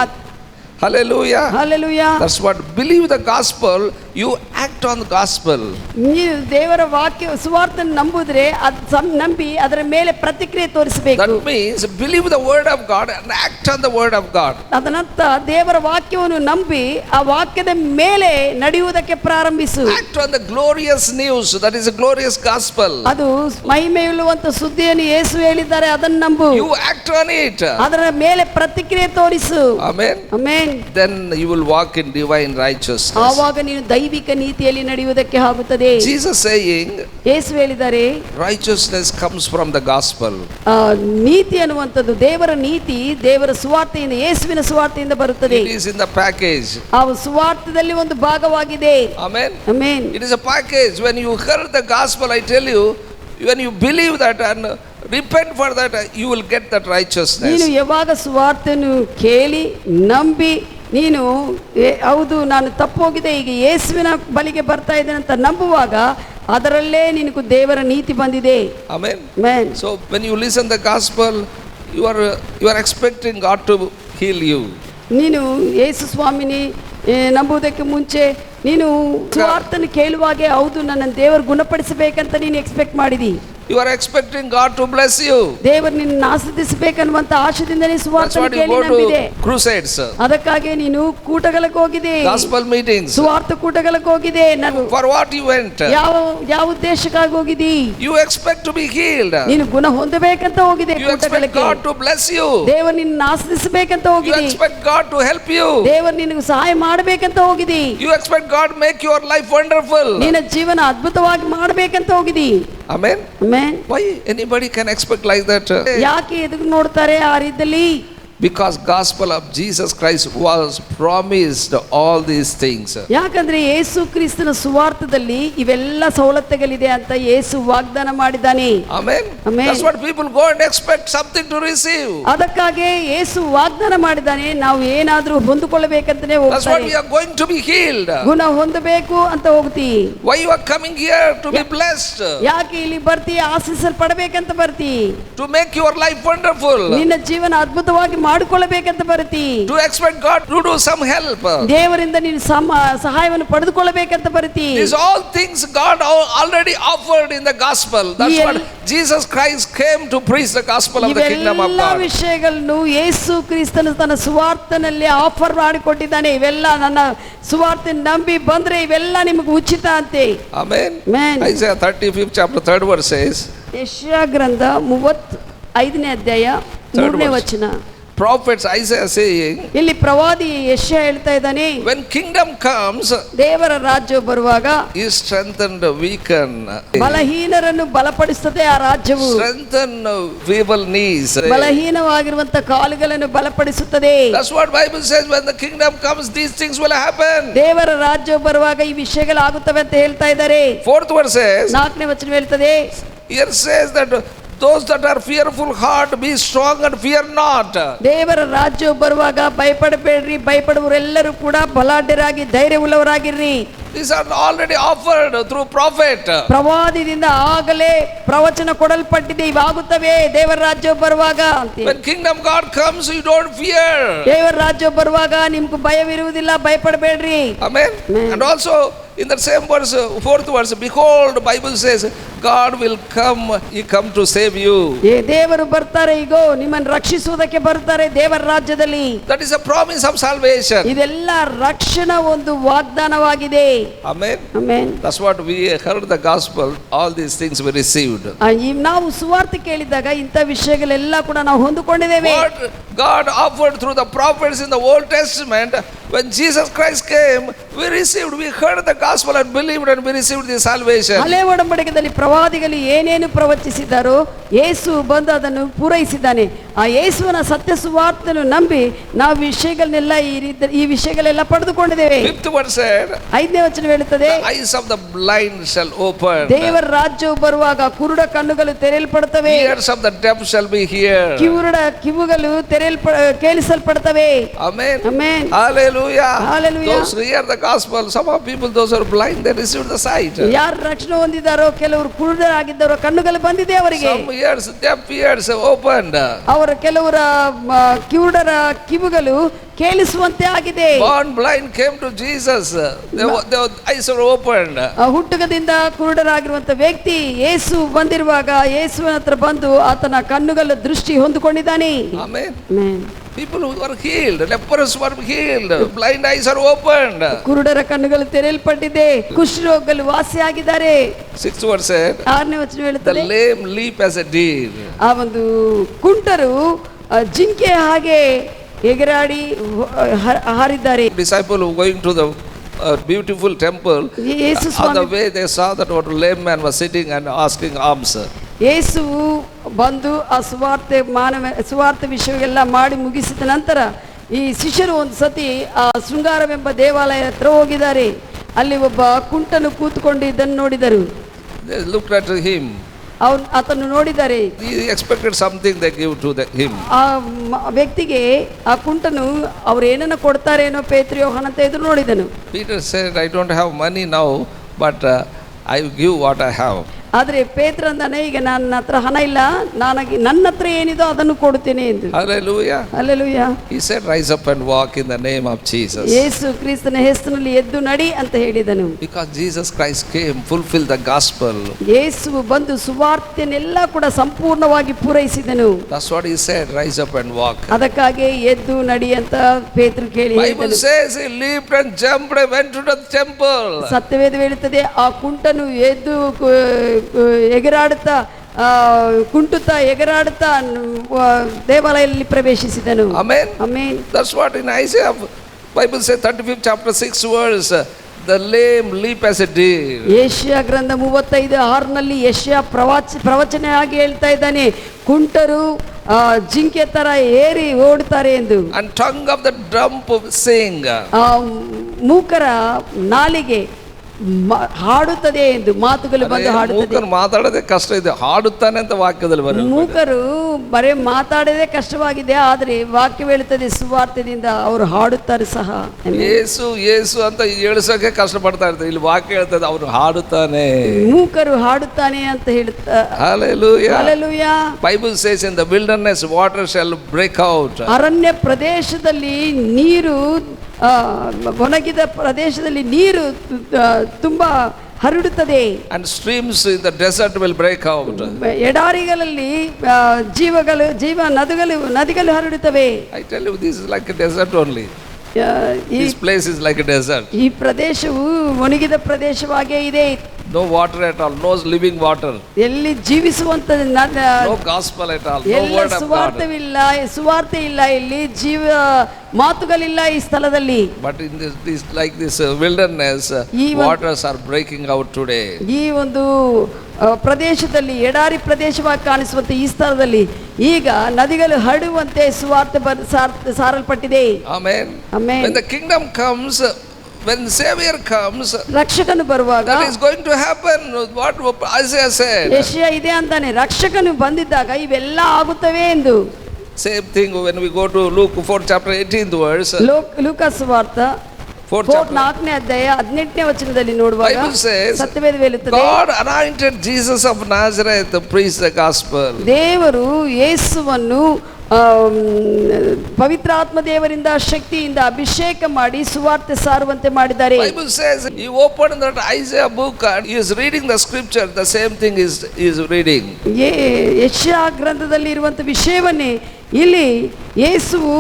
Hallelujah. Hallelujah. That's what believe the gospel, you act on the gospel. ನೀವು ದೇವರ ವಾಕ್ಯ ಸುವಾರ್ತೆಯನ್ನು ನಂಬಿದ್ರೆ ನಂಬಿ ಅದರ ಮೇಲೆ ಪ್ರತಿಕ್ರಿಯೆ ತೋರಿಸಬೇಕು. That means believe the word of God and act on the word of God. ಅದನಂತ ದೇವರ ವಾಕ್ಯವನ್ನು ನಂಬಿ ಆ ವಾಕ್ಯದ ಮೇಲೆ ನಡೆಯುವುದಕ್ಕೆ ಪ್ರಾರಂಭಿಸು. Act on the glorious news, that is a glorious gospel. ಅದು ಮಹಿಮೆಯುಳ್ಳುವಂತ ಸುದ್ದಿಯನ್ನು ಯೇಸು ಹೇಳಿದ್ದಾರೆ, ಅದನ್ನು ನಂಬು. You act on it. ಅದರ ಮೇಲೆ ಪ್ರತಿಕ್ರಿಯೆ ತೋರಿಸು. Amen. Amen. Then you will walk in divine righteousness. ಆವಾಗ ನೀನು ದೈವಿಕ ನೀತಿಯಲ್ಲಿ ನಡೆಯುವುದಕ್ಕೆ ಆಗುತ್ತದೆ. Jesus saying, ಯೇಸು ಹೇಳಿದ್ದಾರೆ, righteousness comes from the gospel. ನೀತಿ ಅನ್ನುವಂಥದ್ದು ದೇವರ ನೀತಿ ದೇವರ ಸುವಾರ್ತೆಯಿಂದ, ಯೇಸುವಿನ ಸುವಾರ್ತೆಯಿಂದ ಬರುತ್ತದೆ. It is in the package. ಆ ಸುವಾರ್ತೆಯಲ್ಲಿ ಒಂದು ಭಾಗವಾಗಿದೆ. Amen. Amen. It is a package. When you heard the gospel, I tell you, when you believe that and repent for that, you will get that righteousness. ನೀನು ಯಾವಾಗ ಸುವಾರ್ತೆಯನ್ನು ಕೇಳಿ ನಂಬಿ ನೀನು ಹೌದು ನಾನು ತಪ್ಪೋಗಿದೆ, ಈಗ ಯೇಸುವಿನ ಬಳಿಗೆ ಬರ್ತಾ ಇದ್ದೇನೆ ಅಂತ ನಂಬುವಾಗ ಅದರಲ್ಲೇ ನಿನಗೂ ದೇವರ ನೀತಿ ಬಂದಿದೆ. Amen. Amen. So when you listen the gospel, you are expecting God to heal you. ನೀನು ಯೇಸು ಸ್ವಾಮಿನಿ ನಂಬುವುದಕ್ಕೆ ಮುಂಚೆ ನೀನು ಸುವಾರ್ತೆಯನ್ನು ಕೇಳುವಾಗೆ ಹೌದು ನನ್ನ ದೇವರು ಗುಣಪಡಿಸಬೇಕಂತ ನೀನು ಎಕ್ಸ್ಪೆಕ್ಟ್ ಮಾಡಿದಿ. You are expecting God to bless you. ದೇವರು ನಿನ್ನನ್ನು ಆಶೀರ್ವದಿಸಬೇಕನ್ನುವಂತ ಆಶಯದಿಂದಲೇ ಸುವಾರ್ತೆಯನ್ನು That's why ಕೇಳಿ you go ನಂಬಿದೆ. to crusades. ಅದಕ್ಕಾಗಿ ನೀನು ಕೂಟಗಳಿಗೆ ಹೋಗಿದೆ, Gospel meetings. ಸುವಾರ್ತೆ ಕೂಟಗಳಿಗೆ ಹೋಗಿದೆ. ನಾನು For what you went? ಯಾವ ಉದ್ದೇಶಕ್ಕಾಗಿ ಹೋಗಿದಿ? You expect to be healed. ನೀನು ಗುಣ ಹೊಂದಬೇಕಂತ ಹೋಗಿದೆ You expect ಕೂಟಗಳಿಗೆ. God to bless you. ದೇವರು ನಿನ್ನನ್ನು ಆಶೀರ್ವದಿಸಬೇಕಂತ You ಹೋಗಿದಿ. expect God to help you. ದೇವರು ನಿನಗೆ ಸಹಾಯ ಮಾಡಬೇಕಂತ ಹೋಗಿದಿ. You expect God to make your life wonderful. ನಿನ್ನ ಜೀವನ ಅದ್ಭುತವಾಗಿ ಮಾಡಬೇಕಂತ ಹೋಗಿದಿ. Amen. Amen. Why anybody can expect like that? ಯಾಕೆ ಎದುರು ನೋಡ್ತಾರೆ ಆ ರೀತಿಯಲ್ಲಿ? Because gospel of Jesus Christ was promised all these things. ಯಾಕಂದ್ರೆ ಯೇಸು ಕ್ರಿಸ್ತನ ಸುವಾರ್ತೆಯಲ್ಲಿ ಇವೆಲ್ಲ ಸವಲತ್ತುಗಳಿದೆ ಅಂತ ಯೇಸು ವಾಗ್ದಾನ ಮಾಡಿದ್ದಾನೆ. Amen. Amen. That's what people go and expect something to receive. ಅದಕ್ಕಾಗಿ ಯೇಸು ವಾಗ್ದಾನ ಮಾಡಿದ್ದಾನೆ, ನಾವು ಏನಾದ್ರೂ ಹೊಂದಿಕೊಳ್ಳಬೇಕಂತನೇ That's what ಹೋಗ್ತಾರೆ. we are going to be healed. ಗುಣ ಹೊಂದಬೇಕು ಅಂತ ಹೋಗ್ತಿ. Why you are coming here to be blessed? ಯಾಕೆ ಇಲ್ಲಿ ಬರ್ತಿ? ಆಶೀರ್ವದಿಸಲ್ಪಡಬೇಕಂತ ಬರ್ತಿ. To make your life wonderful. ನಿನ್ನ ಜೀವನ ಅದ್ಭುತವಾಗಿ ಮಾಡಿಕೊಳ್ಳಬೇಕಂತ ಬರ್ತಿ. To expect God to do some help. ದೇವರಿಂದ ನೀನು ಸಹಾಯವನ್ನು ಪಡೆದುಕೊಳ್ಳಬೇಕಂತ ಬರ್ತಿ. These all things God already offered in the gospel. That's what Jesus Christ came to preach, the gospel of the kingdom of ಎಲ್ಲ God. ವಿಷಯಗಳನ್ನು ಯೇಸು ಕ್ರಿಸ್ತನು ತನ್ನ ಸುವಾರ್ತೆನಲ್ಲಿ ಆಫರ್ ಮಾಡಿಕೊಟ್ಟಿದ್ದಾನೆ. ಇವೆಲ್ಲ ನನ್ನ ಸುವಾರ್ತೆ ನಂಬಿ ಬಂದ್ರೆ ಇವೆಲ್ಲ ನಿಮಗೆ ಉಚಿತ ಅಂತೆ. Amen. Amen. Isaiah 35 chapter 3rd verse says, ಯೆಶಾಯ ಗ್ರಂಥ 35ನೇ ಅಧ್ಯಾಯ 3ನೇ ವಚನ. prophets Isaiah saying, ಇಲ್ಲಿ ಪ್ರವಾದಿ ಯೆಶಾಯ ಹೇಳ್ತಾ ಇದ್ದಾನೆ, when kingdom comes, ದೇವರ ರಾಜ್ಯ ಬರುವಾಗ he strengthened weaken. ಬಲಹೀನರನ್ನು ಬಲಪಡಿಸುತ್ತದೆ ಆ ರಾಜ್ಯವು. Strengthen feeble knees. ಬಲಹೀನವಾಗಿರುವಂತ ಕಾಲುಗಳನ್ನು ಬಲಪಡಿಸುತ್ತದೆ. That's what Bible says, when the kingdom comes these things will happen. ದೇವರ ರಾಜ್ಯ ಬರುವಾಗ ಈ ವಿಷಯಗಳು ಆಗುತ್ತವೆ ಅಂತ ಹೇಳ್ತಾ ಇದ್ದಾರೆ. 4th verse says, 4ನೇ ವಚನ ಹೇಳ್ತದೆ, here says that those that are fearful heart be strong and fear not. ದೇವರ ರಾಜ್ಯ ಬರುವಾಗ ಭಯಪಡಬೇಡ್ರಿ, ಭಯಪಡುವವರೆಲ್ಲರೂ ಕೂಡ ಬಲಾಢ್ಯರಾಗಿ ಧೈರ್ಯವುಳ್ಳವರಾಗಿರ್ರಿ. These are already offered through prophet. ಪ್ರವಾದಿಯಿಂದ ಆಗಲೇ ಪ್ರವಚನ ಕೊಡಲ್ಪಟ್ಟಿದೆ, ಇವಾಗುತ್ತವೆ ದೇವರ ರಾಜ್ಯ ಬರುವಾಗ ಅಂತ. When kingdom God comes, you don't fear. ದೇವರ ರಾಜ್ಯ ಬರುವಾಗ ನಿಮ್ಗೆ ಭಯವಿರುವುದಿಲ್ಲ, ಭಯಪಡಬೇಡ್ರಿ. Amen. And also in the same verse, 4th verse, behold, Bible says, God will come, He come to save you. ದೇವರು ಬರ್ತಾರೆ, ಈಗೋ ನಿಮ್ಮನ್ನು ರಕ್ಷಿಸುವುದಕ್ಕೆ ಬರ್ತಾರೆ ದೇವರ ರಾಜ್ಯದಲ್ಲಿ. That is a promise of salvation. ಇದೆಲ್ಲ ರಕ್ಷಣಾ ಒಂದು ವಾಗ್ದಾನವಾಗಿದೆ. Amen. Amen. That's what we heard the gospel, all these things we received. ನಾವು ಸುವಾರ್ತೆ ಕೇಳಿದಾಗ ಇಂಥ ವಿಷಯಗಳೆಲ್ಲ ಕೂಡ ನಾವು ಹೊಂದಿಕೊಂಡಿದ್ದೇವೆ. What God offered through the prophets in the Old Testament, when Jesus Christ came, we received, we heard the gospel and believed and we received the salvation. ಹಳೆ ಒಡಂಬಡಿಕೆಯಲ್ಲಿ ಪ್ರವಾದಿಗಳು ಏನೇನು ಪ್ರವಚಿಸಿದ್ದಾರೋ ಯೇಸು ಬಂದು ಅದನ್ನು ಪೂರೈಸಿದ್ದಾನೆ. ಆ ಯೇಸುವಿನ ಸತ್ಯ ಸುವಾರ್ತೆಯನ್ನು ನಂಬಿ ನಾವು ವಿಷಯಗಳನ್ನೆಲ್ಲ ಈ ವಿಷಯಗಳೆಲ್ಲ ಪಡೆದುಕೊಂಡಿದ್ದೇವೆ. 5th verse said, 5ನೇ ವಚನ ಹೇಳುತ್ತದೆ, the eyes of the blind shall open, ದೇವರ ರಾಜ್ಯವು ಬರುವಾಗ ಕುರುಡ ಕಣ್ಣುಗಳು ತೆರೆಯಲ್ಪಡುತ್ತವೆ, ears of the deaf shall be heard, ಕಿವುಡ ಕಿವುಗಳು ಕೇಳಿಸಲ್ಪಡುತ್ತವೆ. Amen. Amen. Hallelujah. Hallelujah. Those who hear the gospel, some of people, those who are blind, they received the sight. ಯಾರು ರಕ್ಷಣೆ ಹೊಂದಿದ್ದಾರೋ, ಕೆಲವರು ಕುರುಡರಾಗಿದ್ದಾರೋ ಕಣ್ಣುಗಳು ಬಂದಿದೆ ಅವರಿಗೆ. Some ears, deaf ears opened. ಅವರ ಕೆಲವರ ಕಿವುಡರ ಕಿವುಗಳು ಕೇಳಿಸುವಂತೆ ಆಗಿದೆ. Born blind came to Jesus. Their eyes were opened. ಹುಟ್ಟುಗದಿಂದ ಕುರುಡರಾಗಿರುವಂತ ವ್ಯಕ್ತಿ ಯೇಸು ಬಂದಿರುವಾಗ ಯೇಸುವಿನ ಹತ್ರ ಬಂದು ಆತನ ಕಣ್ಣುಗಳ ದೃಷ್ಟಿ ಹೊಂದಿಕೊಂಡಿದ್ದಾನೆ. Amen. Amen. People who were healed, lepers were healed, blind eyes are opened. ಕುರುಡರ ಕಣ್ಣುಗಳು ತೆರೆಯಲ್ಪಟ್ಟಿದೆ, ಕುಷ್ಠರೋಗಿಗಳು ವಾಸಿಯಾಗಿದ್ದಾರೆ. 6th verse said, 6ನೇ ವಚನ the ಹೇಳುತ್ತದೆ, lame leap as a deer. ಆ ಒಂದು ಕುಂಟರು ಜಿಂಕೆ ಹಾಗೆ ಎಗರಾಡಿ ಹಾರಿದ್ದಾರೆ. Disciple who going to the beautiful temple, Yesu on the Swami way they saw that one lame man was sitting and asking alms. ಯೇಸು ಬಂದು ಆ ಸುವಾರ್ತೆ ವಿಷಯವೆಲ್ಲ ಮಾಡಿ ಮುಗಿಸಿದ ನಂತರ ಈ ಶಿಷ್ಯರು ಒಂದು ಸತಿ ಆ ಶೃಂಗಾರವೆಂಬ ದೇವಾಲಯ ಹತ್ರ ಹೋಗಿದ್ದಾರೆ. ಅಲ್ಲಿ ಒಬ್ಬ ಕುಂಟನು ಕೂತ್ಕೊಂಡಿದ್ದನ್ನು ನೋಡಿದರು. They looked at him. ಆತನ್ನು ನೋಡಿದ್ದಾರೆ. He expected something they give to him. ಆ ವ್ಯಕ್ತಿಗೆ ಆ ಕುಂಟನು ಅವ್ರು ಏನನ್ನ ಕೊಡ್ತಾರೇನೋ ಪೇತ್ರ ಯೋಹಾನ ಅಂತ ಎದುರು ನೋಡಿದನು. Peter said, I don't have money now, but I give what I have. ಆದರೆ ಪೇತ್ರ ಅಂದಾನೆ, ಈಗ ನನ್ನ ಹತ್ರ ಹಣ ಇಲ್ಲ, ನನ್ನ ಹತ್ರ ಏನಿದೋ ಅದನ್ನು ಕೊಡುತ್ತೇನೆ ಎಂದು. Hallelujah. Hallelujah. He said, rise up and walk in the name of Jesus. ಯೇಸು ಕ್ರಿಸ್ತನ ಹೆಸರಿನಲ್ಲಿ ಎದ್ದು ನಡಿ ಅಂತ ಹೇಳಿದನು. Because Jesus Christ came, fulfill the gospel. ಯೇಸು ಬಂದು ಸುವಾರ್ತೆನೆಲ್ಲ ಕೂಡ ಸಂಪೂರ್ಣವಾಗಿ ಪೂರೈಸಿದನು. That's what he said, rise up and walk. ಅದಕ್ಕಾಗಿ ಎದ್ದು ನಡಿ ಅಂತ ಪೇತ್ರ ಕೇಳಿ Bible ಹೇಳಿದನು. says he leaped and jumped and went to the temple. ಸತ್ಯವೇದ ಹೇಳುತ್ತದೆ, ಆ ಕುಂಟನು ಎದ್ದು ಎಗರಾಡುತ್ತಾ ಕುಂಟುತ್ತಾ ಎಗರಾಡುತ್ತಾ ದೇವಾಲಯದಲ್ಲಿ ಪ್ರವೇಶಿಸಿದನು. Amen. Amen. That's what in Isaiah, Bible says 35th chapter 6 verse, the lame leap as a deer. ಯೆಶಾಯ ಗ್ರಂಥ 35:6ನಲ್ಲಿ ಯೆಶಾಯ ಪ್ರವಚನ ಆಗಿ ಹೇಳ್ತಾ ಇದ್ದಾನೆ, ಕುಂಟರು ಜಿಂಕೆ ತರ ಏರಿ ಓಡುತ್ತಾರೆ ಎಂದು. And tongue of the dumb sing. ಮೂಕರ ನಾಲಿಗೆ ಹಾಡುತ್ತದೆ ಎಂದು, ಮಾತುಗಳು ಬಂದು ಹಾಡುತ್ತದೆ. ಮೂಕರು ಮಾತಾಡೋದೇ ಕಷ್ಟ ಇದೆ, ಹಾಡುತ್ತಾನೆ ಅಂತ ವಾಕ್ಯದಲ್ಲಿ ಬರುತ್ತೆ. ಮೂಕರು ಬರೇ ಮಾತಾಡೋದೇ ಕಷ್ಟವಾಗಿದೆ, ಆದರೆ ವಾಕ್ಯ ಹೇಳುತ್ತದೆ ಸುವಾರ್ತೆಯಿಂದ ಅವರು ಹಾಡುತ್ತಾರೆ ಸಹ. ಯೇಸು ಅಂತ ಹೇಳಿಸೋಕೆ ಕಷ್ಟಪಡ್ತಾ ಇರ್ತಾರೆ, ಇಲ್ಲಿ ವಾಕ್ಯ ಹೇಳ್ತದೆ ಅವನು ಹಾಡುತ್ತಾನೆ. ಮೂಕರು ಹಾಡುತ್ತಾನೆ ಅಂತ ಹೇಳುತ್ತಾರೆ. Hallelujah. Hallelujah. Bible says in the wilderness water shall break out. ಅರಣ್ಯ ಪ್ರದೇಶದಲ್ಲಿ ನೀರು, ಒಣಗಿದ ಪ್ರದೇಶದಲ್ಲಿ ನೀರು ತುಂಬಾ ಹರಡುತ್ತದೆ. And streams in the desert will break out. ಎಡಾರಿಗಳಲ್ಲಿ ನದಿಗಳು ಹರಡುತ್ತವೆ. I tell you, this is like a desert only. This place is like a desert. ಈ ಪ್ರದೇಶವು ಒಣಗಿದ ಪ್ರದೇಶವಾಗೇ ಇದೆ. No water at all, no living water. ಎಲ್ಲಿ ಜೀವಿಸುವಂತ No gospel at all, no word of God. ಸುವಾರ್ತೆ ಇಲ್ಲ, ಇಲ್ಲಿ ಜೀವ ಮಾತುಗಳಿಲ್ಲ ಈ ಸ್ಥಳದಲ್ಲಿ. But in this like this wilderness, waters are breaking out today. ಈ ಒಂದು ಪ್ರದೇಶದಲ್ಲಿ, ಎಡಾರಿ ಪ್ರದೇಶವಾಗಿ ಕಾಣಿಸುವಂತೆ ಈ ಸ್ಥಳದಲ್ಲಿ ಈಗ ನದಿಗಳು ಹರಡುವಂತೆ ಸುವಾರ್ತೆ ಸಾರಲ್ಪಟ್ಟಿದೆ. Amen. Amen. When the kingdom comes, when Savior comes, ರಕ್ಷಕನು ಬರುವಾಗ that is going to happen. What Isaiah said. ಯೆಶಾಯ ಇದೆ ಅಂತಾನೆ, ರಕ್ಷಕನು ಬಂದಿದ್ದಾಗ ಇವೆಲ್ಲ ಆಗುತ್ತವೆ ಎಂದು. Same thing when we go to Luke 4 chapter 18th verse. Luca ಸುವಾರ್ತೆ 4ನೇ ಅಧ್ಯಾಯ 18ನೇ ವಚನದಲ್ಲಿ ನೋಡುವಾಗ ಸತ್ಯವೇದ ಹೇಳುತ್ತದೆ, God anointed Jesus of Nazareth to preach the gospel. ದೇವರು ಯೇಸುವನ್ನು ಪವಿತ್ರ ಆತ್ಮದೇವರಿಂದ ಶಕ್ತಿಯಿಂದ ಅಭಿಷೇಕ ಮಾಡಿ ಸುವಾರ್ತೆ ಸಾರುವಂತೆ ಮಾಡಿದ್ದಾರೆ. Bible says he opened that Isaiah book and he is reading the scripture, the same thing is reading. ಯೆಶಾಯ ಗ್ರಂಥದಲ್ಲಿ ಇರುವಂತ ವಿಷಯವನ್ನೇ ಇಲ್ಲಿ ಯೇಸುವು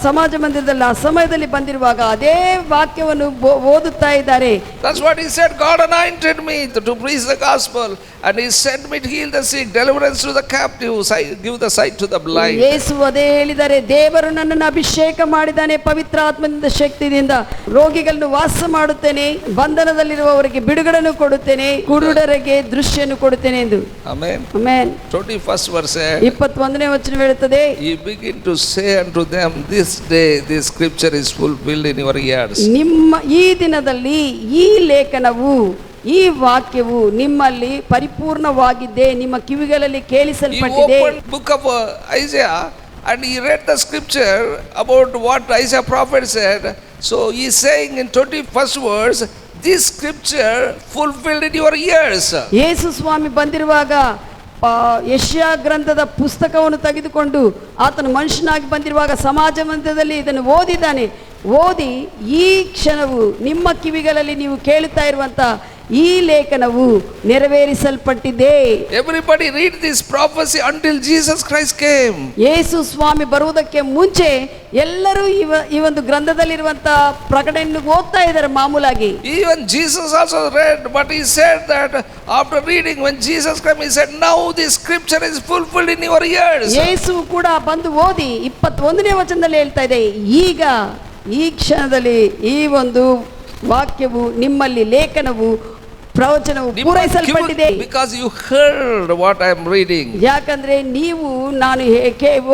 ಸಮಾಜ ಮಂದಿರದಲ್ಲಿ ಆ ಸಮಯದಲ್ಲಿ ಬಂದಿರುವಾಗ ಅದೇ ವಾಕ್ಯವನ್ನು ಓದುತ್ತಾ ಇದ್ದಾರೆ. That's what he said, God anointed me to preach the gospel and he sent me to heal the sick, deliverance to the captive, give the sight to the blind. ಯೇಸು ಅದೇ ಹೇಳಿದ್ದಾರೆ, ದೇವರು ನನ್ನನ್ನು ಅಭಿಷೇಕ ಮಾಡಿದ್ದಾನೆ ಪವಿತ್ರ ಆತ್ಮದಿಂದ ಶಕ್ತಿಯಿಂದ, ರೋಗಿಗಳನ್ನು ವಾಸ ಮಾಡುತ್ತೇನೆ, ಬಂಧನದಲ್ಲಿರುವವರಿಗೆ ಬಿಡುಗಡೆಯನ್ನು ಕೊಡುತ್ತೇನೆ, ಕುರುಡರಿಗೆ ದೃಶ್ಯವನ್ನು ಕೊಡುತ್ತೇನೆ ಎಂದು. Amen. ಆಮೆನ್. 21st verse 21ನೇ ವಚನ ಹೇಳುತ್ತದೆ, he begin to say unto them, this day this scripture is fulfilled in your ears. ನಿಮ್ಮ ಈ ದಿನದಲ್ಲಿ ಈ ಲೇಖನವು ಈ ವಾಕ್ಯವು ನಿಮ್ಮಲ್ಲಿ ಪರಿಪೂರ್ಣವಾಗಿದ್ದೆ, ನಿಮ್ಮ ಕಿವಿಗಳಲ್ಲಿ ಕೇಳಿಸಲ್ಪಟ್ಟಿದೆ. He opened book of Isaiah and he read the scripture about what Isaiah prophet said. So he is saying in 21st verse, this scripture fulfilled in your ears. ಯೇಸು ಸ್ವಾಮಿ ಬಂದಿರುವಾಗ ಯೆಶಾಯ ಗ್ರಂಥದ ಪುಸ್ತಕವನ್ನು ತೆಗೆದುಕೊಂಡು ಆತನು ಮನುಷ್ಯನಾಗಿ ಬಂದಿರುವಾಗ ಸಮಾಜ ಮಂದಿರದಲ್ಲಿ ಇದನ್ನು ಓದಿದ್ದಾನೆ. ಓದಿ ಈ ಕ್ಷಣವು ನಿಮ್ಮ ಕಿವಿಗಳಲ್ಲಿ ನೀವು ಕೇಳುತ್ತಾ ಇರುವಂತ ಈ ಲೇಖನವು ನೆರವೇರಿಸಲ್ಪಟ್ಟಿದೆ. Everybody read this prophecy until Jesus Christ came. ಯೇಸು ಸ್ವಾಮಿ ಬರುವುದಕ್ಕೆ ಮುಂಚೆ ಎಲ್ಲರೂ ಈ ಒಂದು ಗ್ರಂಥದಲ್ಲಿರುವಂತ ಪ್ರಕಟಣೆಯನ್ನು ಓದ್ತಾ ಇದ್ದಾರೆ ಮಾಮೂಲಾಗಿ. Even Jesus also read, but he said that after reading, when Jesus came, he said, now this scripture is fulfilled in your ears. ಯೇಸು ಕೂಡ ಬಂದು ಓದಿ 21ನೇ ವಚನದಲ್ಲಿ ಹೇಳ್ತಾ ಇದೆ, ಈಗ ಈ ಕ್ಷಣದಲ್ಲಿ ಈ ಒಂದು ವಾಕ್ಯವು ನಿಮ್ಮಲ್ಲಿ ಲೇಖನವು ಪ್ರವಚನವು ಪೂರೈಸಲ್ಪಟ್ಟಿದೆ. Because you heard what I am reading. ಯಾಕಂದ್ರೆ ನೀವು ನಾನು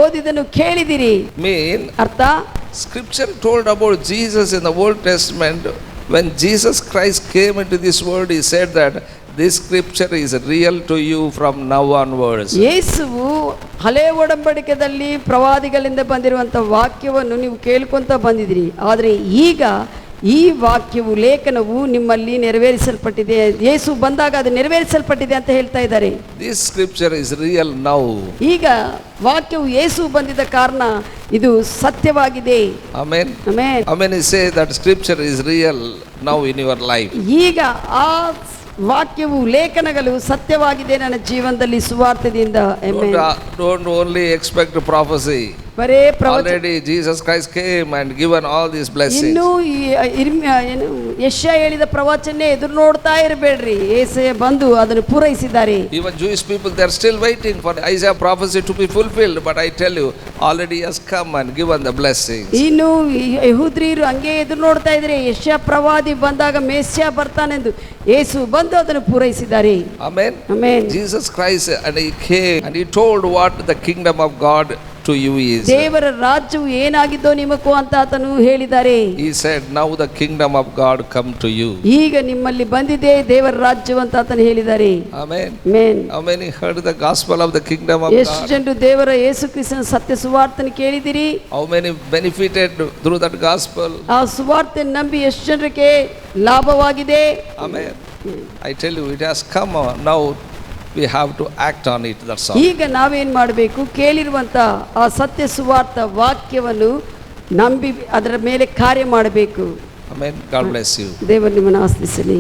ಓದಿದನ್ನು ಕೇಳಿದಿರಿ. ಅರ್ಥ, scripture told about Jesus in the Old Testament. When Jesus Christ came into this world, he said that this scripture is real to you from now onwards. ಯೇಸುವು ಹಳೆ ಒಡಂಬಡಿಕೆಯಲ್ಲಿ ಪ್ರವಾದಿಗಳಿಂದ ಬಂದಿರುವಂತ ವಾಕ್ಯವನ್ನು ನೀವು ಕೇಳ್ಕೊಂತ ಬಂದಿದ್ರಿ, ಆದರೆ ಈಗ ಈ ವಾಕ್ಯವು ಲೇಖನವು ನಿಮ್ಮಲ್ಲಿ ನೆರವೇರಿಸಲ್ಪಟ್ಟಿದೆ. ಯೇಸು ಬಂದಾಗ ಅದು ನೆರವೇರಿಸಲ್ಪಟ್ಟಿದೆ ಅಂತ ಹೇಳ್ತಾ ಇದ್ದಾರೆ. This scripture is real now. ಈಗ ವಾಕ್ಯವು ಯೇಸು ಬಂದಿದ್ದ ಕಾರಣ ಇದು ಸತ್ಯವಾಗಿದೆ. Amen. Amen. Amen. He say that scripture is real now in your life. ಈಗ ಆ ವಾಕ್ಯವು ಲೇಖನಗಳು ಸತ್ಯವಾಗಿದೆ ನನ್ನ ಜೀವನದಲ್ಲಿ ಸುವಾರ್ತೆಯಿಂದ. Don't only expect prophecy. ಬರೇ already Jesus Christ came and given all these blessings. ಇನ್ನು ಯೆಶಾಯ ಹೇಳಿದ ಪ್ರವಚನೆ ಎದುರು ನೋಡ್ತಾ ಇರಬೇಡ್ರಿ, ಯೇಸು ಬಂದು ಅದನ್ನು ಪೂರೈಸಿದ್ದಾರೆ. Even Jewish people, they are still waiting for Isaiah prophecy to be fulfilled, but I tell you, already has come and given the blessings. ಇನ್ನು ಯಹೂದ್ಯರು ಹಂಗೆ ಎದುರು ನೋಡ್ತಾ ಇದ್ದಾರೆ, ಯೆಶಾಯ ಪ್ರವಾದಿ ಬಂದಾಗ ಮೆಸ್ಸಿಯ ಬರ್ತಾನೆಂದು. ಯೇಸು ಬಂದು ಅದನ್ನು ಪೂರೈಸಿದ್ದಾರೆ. Amen. Amen. Jesus Christ, and he came and he told what the kingdom of God to you is. ದೇವರ ರಾಜ್ಯವು ಏನಾಗಿದ್ದೋ ನಿಮಗೂ ಅಂತ ಆತನು ಹೇಳಿದ್ದಾರೆ. He said, now the kingdom of God come to you. ಈಗ ನಿಮ್ಮಲ್ಲಿ ಬಂದಿದೆ ದೇವರ ರಾಜ್ಯವು ಅಂತ ಆತನು ಹೇಳಿದ್ದಾರೆ. Amen. Amen. How many heard the gospel of the kingdom of God? ಎಷ್ಟು ಜನರು ದೇವರ ಯೇಸು ಕ್ರಿಸ್ತನ ಸತ್ಯ ಸುವಾರ್ತೆಯನ್ನು ಕೇಳಿದಿರಿ? How many benefited through that gospel? ಆ ಸುವಾರ್ತೆ ನಂಬಿ ಎಷ್ಟು ಜನರಿಗೆ ಲಾಭವಾಗಿದೆ? Amen. I tell you, it has come now. We have to act on it. That's all. ಈಗ ನಾವೇನ್ ಮಾಡಬೇಕು? ಕೇಳಿರುವಂತ ಆ ಸತ್ಯ ಸುವಾರ್ಥ ವಾಕ್ಯವನ್ನು ನಂಬಿ ಅದರ ಮೇಲೆ ಕಾರ್ಯ ಮಾಡಬೇಕು. Amen. God bless you. ದೇವರು ನಿಮ್ಮನ್ನು ಆಶೀರ್ವದಿಸಲಿ.